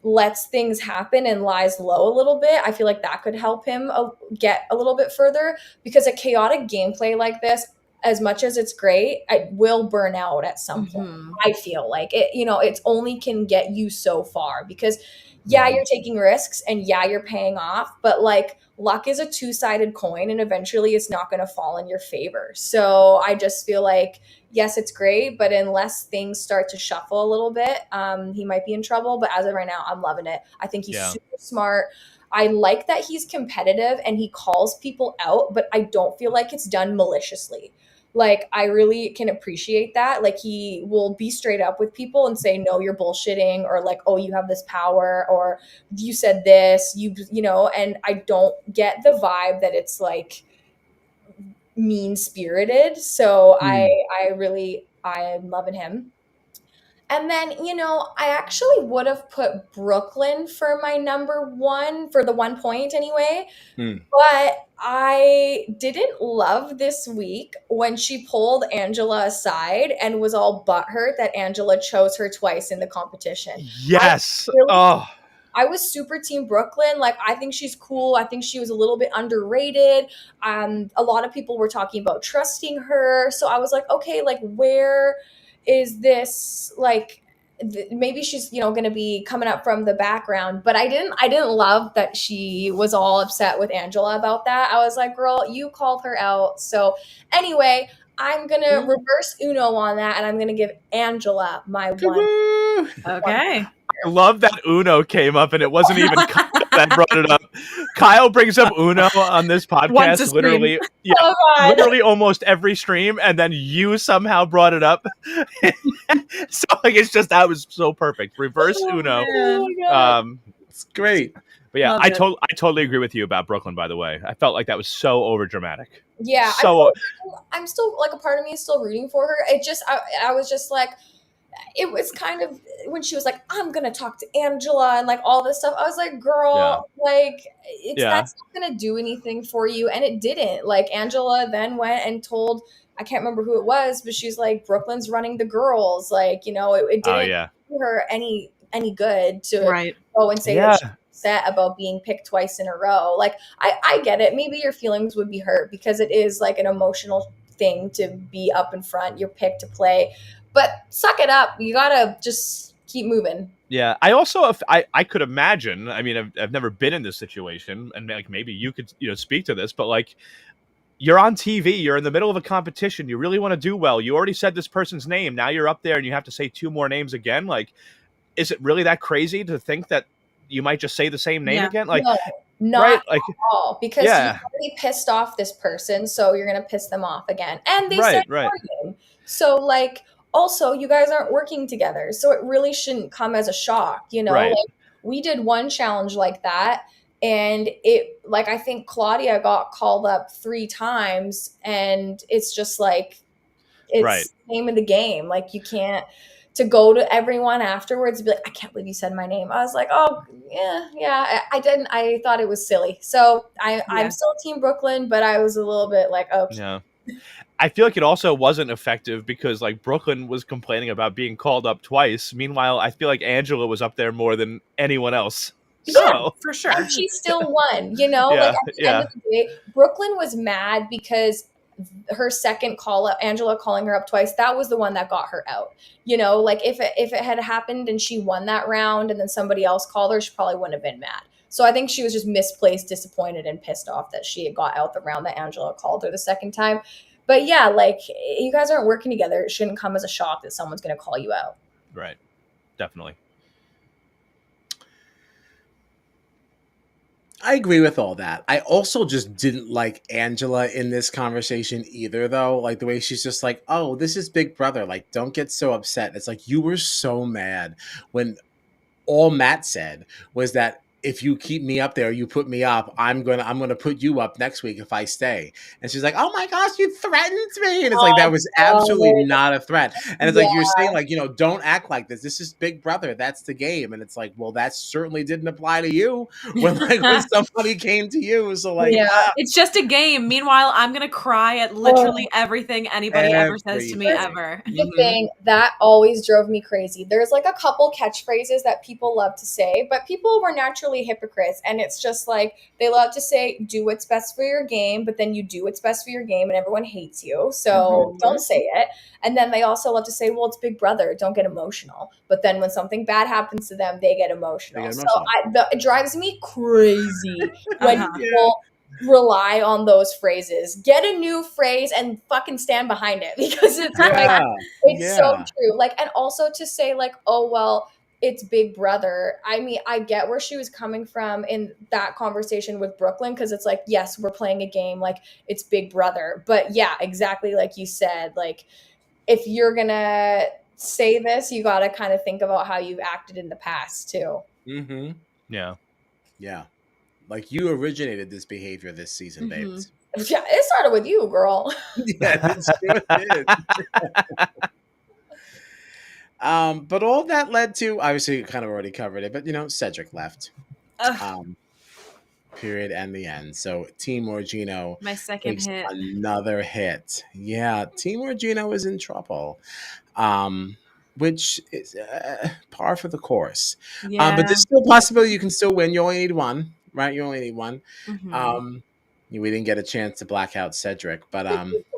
lets things happen and lies low a little bit. I feel like that could help him get a little bit further, because a chaotic gameplay like this, as much as it's great, it will burn out at some point. I feel like it, it's only can get you so far, because you're taking risks and you're paying off, but like luck is a two-sided coin and eventually it's not going to fall in your favor. So I just feel like, yes, it's great, but unless things start to shuffle a little bit, he might be in trouble. But as of right now, I'm loving it. I think he's super smart. I like that he's competitive and he calls people out, but I don't feel like it's done maliciously. Like, I really can appreciate that. Like, he will be straight up with people and say, no, you're bullshitting, or like, oh, you have this power, or you said this, and I don't get the vibe that it's like mean spirited. So I'm loving him. And then, I actually would have put Brooklyn for my number one, for the 1 point anyway. But I didn't love this week when she pulled Angela aside and was all butthurt that Angela chose her twice in the competition. Yes. I was super team Brooklyn. Like, I think she's cool. I think she was a little bit underrated. A lot of people were talking about trusting her. So I was like, okay, like, where is this, like, maybe she's going to be coming up from the background. But I didn't love that she was all upset with Angela about that. I was like, girl, you called her out. So anyway, I'm gonna reverse Uno on that, and I'm gonna give Angela my one. Okay. I love that Uno came up, and it wasn't even Kyle that brought it up. Kyle brings up Uno on this podcast literally, literally almost every stream, and then you somehow brought it up. So like, it's just, that was so perfect. Reverse Uno. It's great. But yeah, I totally agree with you about Brooklyn, by the way. I felt like that was so overdramatic. Yeah. So I'm still, like, a part of me is still rooting for her. It just, I was just like, it was kind of, when she was like, I'm going to talk to Angela and like all this stuff, I was like, girl, like, that's not going to do anything for you. And it didn't. Like, Angela then went and told, I can't remember who it was, but she's like, Brooklyn's running the girls. Like, it didn't do her any good to go and say that she's upset about being picked twice in a row. Like, I get it. Maybe your feelings would be hurt because it is like an emotional thing to be up in front. You're picked to play. But suck it up. You gotta just keep moving. Yeah, I also, I could imagine. I mean, I've never been in this situation, and like maybe you could speak to this. But like, you're on TV, you're in the middle of a competition, you really want to do well. You already said this person's name. Now you're up there, and you have to say two more names again. Like, is it really that crazy to think that you might just say the same name again? Like, no, not at all. Because you already pissed off this person, so you're gonna piss them off again. And they said your name. So like. Also, you guys aren't working together, so it really shouldn't come as a shock, Like, we did one challenge like that, and it, like, I think Claudia got called up 3 times, and it's just like, it's the name of the game. Like, you can't, to go to everyone afterwards and be like, I can't believe you said my name. I was like, oh, yeah, I thought it was silly. So I'm still Team Brooklyn, but I was a little bit like, oh. Yeah. I feel like it also wasn't effective because like Brooklyn was complaining about being called up twice. Meanwhile, I feel like Angela was up there more than anyone else. Yeah, for sure. And she still won, like at the end of the day, Brooklyn was mad because her second call up, Angela calling her up twice, that was the one that got her out. Like if it had happened and she won that round and then somebody else called her, she probably wouldn't have been mad. So I think she was just misplaced, disappointed, and pissed off that she had got out the round that Angela called her the second time. But yeah, like, you guys aren't working together. It shouldn't come as a shock that someone's going to call you out. Right. Definitely. I agree with all that. I also just didn't like Angela in this conversation either, though. Like, the way she's just like, oh, this is Big Brother. Like, don't get so upset. It's like, you were so mad when all Matt said was that if you keep me up there, you put me up, I'm gonna put you up next week if I stay. And she's like, oh my gosh, you threatened me. And it's like, that was absolutely not a threat. And it's like, you're saying, like, don't act like this. This is Big Brother. That's the game. And it's like, well, that certainly didn't apply to you when somebody came to you. So like, it's just a game. Meanwhile, I'm gonna cry at literally everything anybody ever says to me ever. The thing that always drove me crazy. There's like a couple catchphrases that people love to say, but people were naturally hypocrites, and it's just like they love to say do what's best for your game, but then you do what's best for your game and everyone hates you, so don't say it. And then they also love to say, well, it's Big Brother, don't get emotional, but then when something bad happens to them, they get emotional. So it drives me crazy when people rely on those phrases. Get a new phrase and fucking stand behind it, because it's it's so true. Like, and also to say like, oh well, it's Big Brother. I mean, I get where she was coming from in that conversation with Brooklyn, because it's like, yes, we're playing a game, like it's Big Brother. But yeah, exactly like you said, like if you're gonna say this, you gotta kind of think about how you've acted in the past too. Yeah. Like, you originated this behavior this season, babes. Yeah, it started with you, girl. Yeah, it did. But all that led to, obviously, you kind of already covered it, but Cedric left. Period, and the end. So Team Orgino, my second hit, another hit. Yeah, Team Orgino is in trouble, which is par for the course. But there's still a possibility you can still win. You only need one, right? You only need one. We didn't get a chance to black out Cedric, but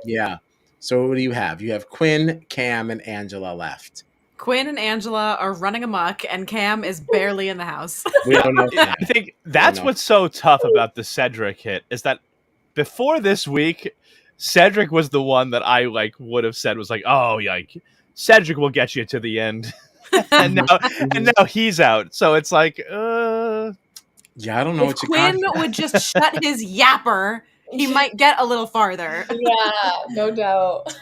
yeah. So what do you have? You have Quinn, Cam, and Angela left. Quinn and Angela are running amok, and Cam is barely in the house. We don't know. I think that's what's so tough about the Cedric hit, is that before this week, Cedric was the one that I would have said was like, oh, Cedric will get you to the end, and now he's out. So it's like, yeah, I don't know if Quinn would just shut his yapper, he might get a little farther. Yeah, no doubt.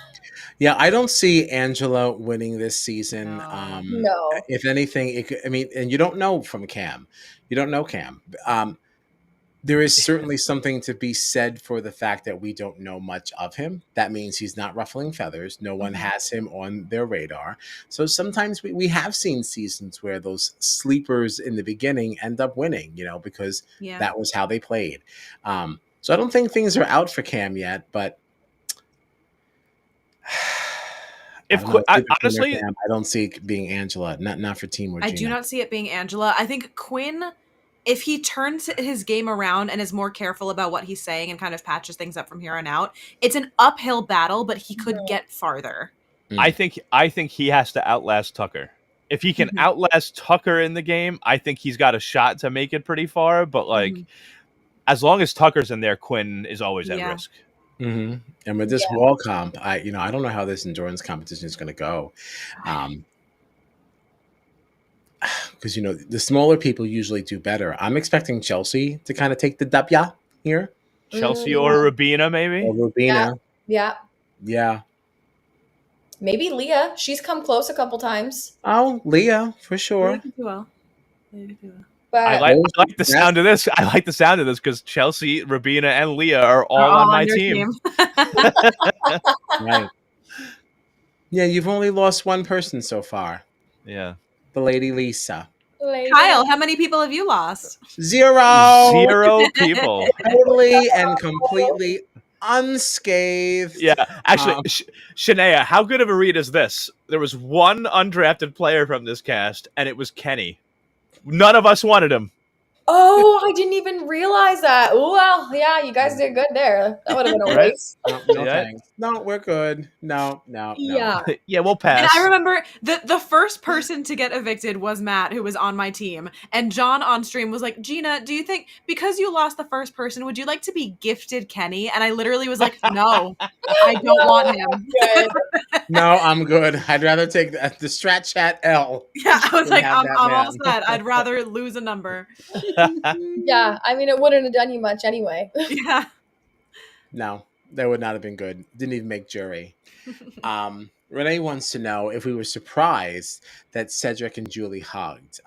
Yeah, I don't see Angela winning this season. No. If anything, it could, and you don't know from Cam. You don't know Cam. There is certainly something to be said for the fact that we don't know much of him. That means he's not ruffling feathers. No one has him on their radar. So sometimes we have seen seasons where those sleepers in the beginning end up winning, because that was how they played. So I don't think things are out for Cam yet, but honestly, I don't see it being Angela. Not for Team Orgino. I do not see it being Angela. I think Quinn, if he turns his game around and is more careful about what he's saying and kind of patches things up from here on out, it's an uphill battle, but he could get farther. I think he has to outlast Tucker. If he can outlast Tucker in the game, I think he's got a shot to make it pretty far. But as long as Tucker's in there, Quinn is always at risk. And with this wall comp, I don't know how this endurance competition is going to go, because the smaller people usually do better. I'm expecting Chelsea to kind of take the W here. Chelsea or Rubina, maybe. Or Rubina, yeah. Maybe Leah. She's come close a couple times. Oh, Leah for sure. But I like the sound of this. I like the sound of this because Chelsea, Rubina, and Leah are all on my team. Right. Yeah, you've only lost one person so far. Yeah. The Lady Lisa. Kyle, how many people have you lost? 0 people. Totally and completely unscathed. Yeah, actually, Shania, how good of a read is this? There was one undrafted player from this cast, and it was Kenny. None of us wanted him. Oh, I didn't even realize that. Well, yeah, you guys did good there. That would have been a waste. No, thanks. No, we're good. No. Yeah. Yeah, we'll pass. And I remember the first person to get evicted was Matt, who was on my team. And John on stream was like, Gina, do you think, because you lost the first person, would you like to be gifted Kenny? And I literally was like, no, I don't want him. No, I'm good. I'd rather take the Strat Chat L. Yeah, I was like, I'm all set. I'd rather lose a number. Yeah, I mean, it wouldn't have done you much anyway. Yeah. No, that would not have been good. Didn't even make jury. Renee wants to know if we were surprised that Cedric and Julie hugged,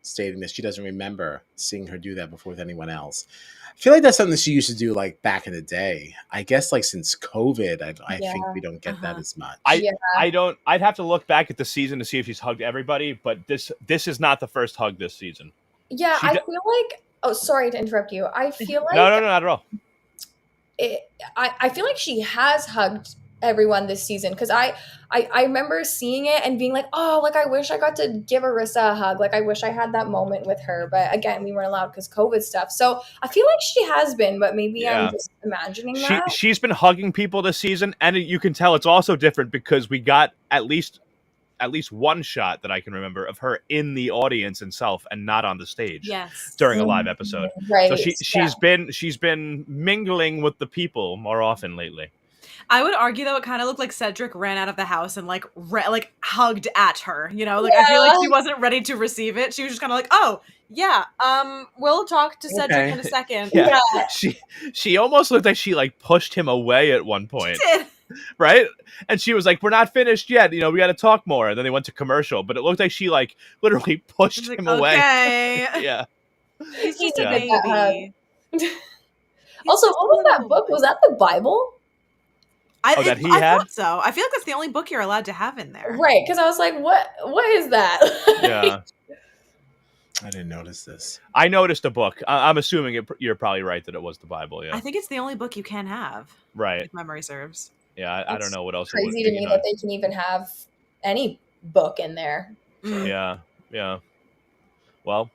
stating that she doesn't remember seeing her do that before with anyone else. I feel like that's something that she used to do like back in the day. I guess like since COVID, I think we don't get that as much. I don't. I'd have to look back at the season to see if she's hugged everybody, but this is not the first hug this season. Yeah, I feel like. Oh, sorry to interrupt you. I feel like no, not at all. I feel like she has hugged everyone this season because I remember seeing it and being like, oh, like I wish I got to give Arissa a hug. Like I wish I had that moment with her. But again, we weren't allowed because COVID stuff. So I feel like she has been, but maybe I'm just imagining that. She's been hugging people this season, and you can tell it's also different because we got at least one shot that I can remember of her in the audience itself and not on the stage during a live episode. Right. So she's been mingling with the people more often lately. I would argue though it kind of looked like Cedric ran out of the house and like hugged at her, you know? Like I feel like she wasn't ready to receive it. She was just kind of like, "Oh, yeah, we'll talk to Cedric in a second." Yeah. She almost looked like she like pushed him away at one point. She did. Right? And she was like, "We're not finished yet. You know, we got to talk more." And then they went to commercial, but it looked like she like literally pushed him away. Okay. Yeah. He's just a baby. Also, what was that book? Was that the Bible? I had? thought so. I feel like that's the only book you're allowed to have in there. Right, because I was like, what is that? Yeah. I didn't notice this. I noticed a book. I'm assuming you're probably right that it was the Bible, yeah. I think it's the only book you can have. Right. If memory serves. Yeah, I don't know what else. Crazy to me that they can even have any book in there. Mm. Yeah. Well,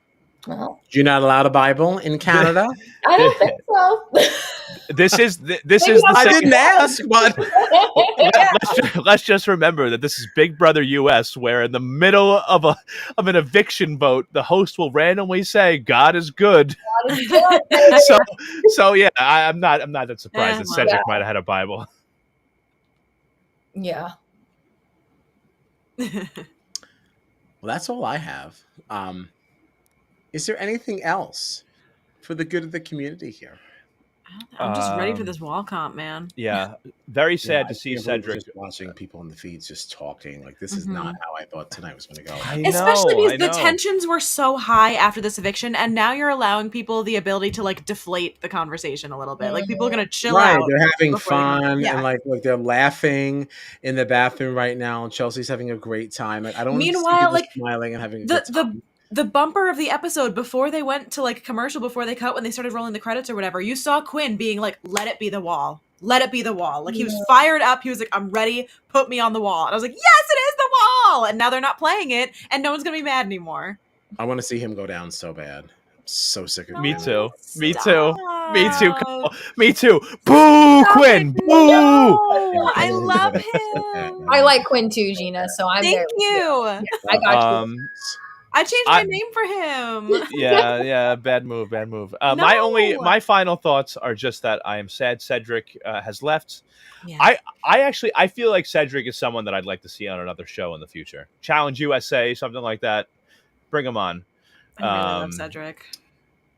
you're not allowed a Bible in Canada? I don't think so. This is the I didn't ask, but let's just remember that this is Big Brother US, where in the middle of an eviction vote, the host will randomly say, "God is good." God is good. so yeah, I'm not that surprised that Cedric might have had a Bible. Yeah. Well, that's all I have. Is there anything else for the good of the community here? I'm just ready for this wall comp, man. Yeah, very sad to see Cedric just watching people in the feeds just talking. Like this is not how I thought tonight was going to go. Especially because the tensions were so high after this eviction, and now you're allowing people the ability to like deflate the conversation a little bit. Like people are going to chill out. They're having fun and like they're laughing in the bathroom right now. Chelsea's having a great time. Like, I don't. Meanwhile, like smiling and having a good time. The bumper of the episode before they went to like commercial, before they cut, when they started rolling the credits or whatever, you saw Quinn being like, "Let it be the wall. Let it be the wall." Like he was fired up. He was like, "I'm ready. Put me on the wall." And I was like, "Yes, it is the wall." And now they're not playing it, and no one's gonna be mad anymore. I want to see him go down so bad. I'm so sick of Me him. too. Me too. Me too. Boo, Quinn. Boo. I love him. I like Quinn too, Gina. So I'm Thank you. Yeah, I got you. I changed my name for him. Yeah, bad move. My final thoughts are just that I am sad Cedric has left. Yeah. I feel like Cedric is someone that I'd like to see on another show in the future. Challenge USA, something like that. Bring him on. I really love Cedric.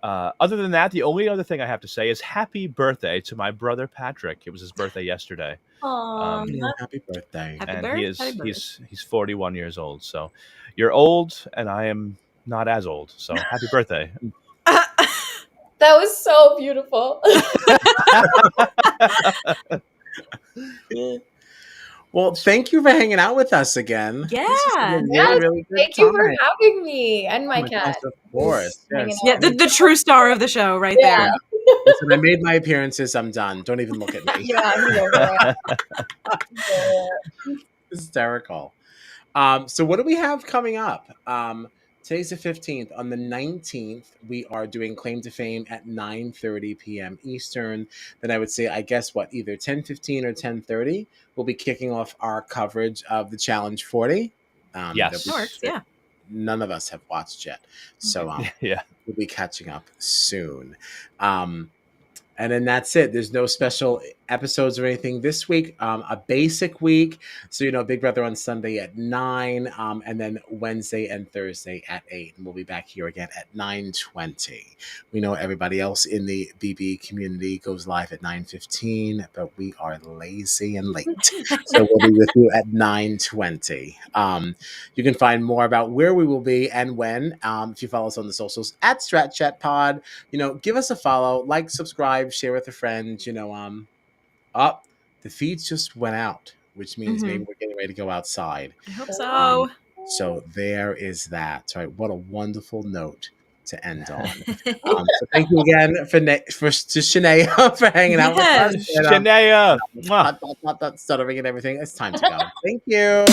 Other than that, the only other thing I have to say is happy birthday to my brother Patrick. It was his birthday yesterday. Happy birthday! He's 41 years old. So you're old, and I am not as old. So happy birthday! That was so beautiful. Well, thank you for hanging out with us again. Yeah. Really thank you for having me and my cat. Of course. Yes. Yeah, the true star of the show right there. Listen, I made my appearances. I'm done. Don't even look at me. Hysterical. So what do we have coming up? Today's the 15th. On the 19th, we are doing Claim to Fame at 9:30 p.m. Eastern. Then I would say, I guess, either 10:15 or 10:30, we'll be kicking off our coverage of the Challenge 40. Yes. Yeah. None of us have watched yet. So we'll be catching up soon. And then that's it. There's no special episodes or anything this week. A basic week. So, Big Brother on Sunday at 9, and then Wednesday and Thursday at 8. And we'll be back here again at 9:20. We know everybody else in the BB community goes live at 9:15, but we are lazy and late. So we'll be with you at 9:20. You can find more about where we will be and when if you follow us on the socials at Strat Chat Pod. Give us a follow, like, subscribe, share with a friend. The feeds just went out, which means maybe we're getting ready to go outside. I hope so. So there is that. Right? What a wonderful note to end on. So thank you again to Shanaya for hanging out with us. Shanaya! Stuttering and everything. It's time to go. Thank you.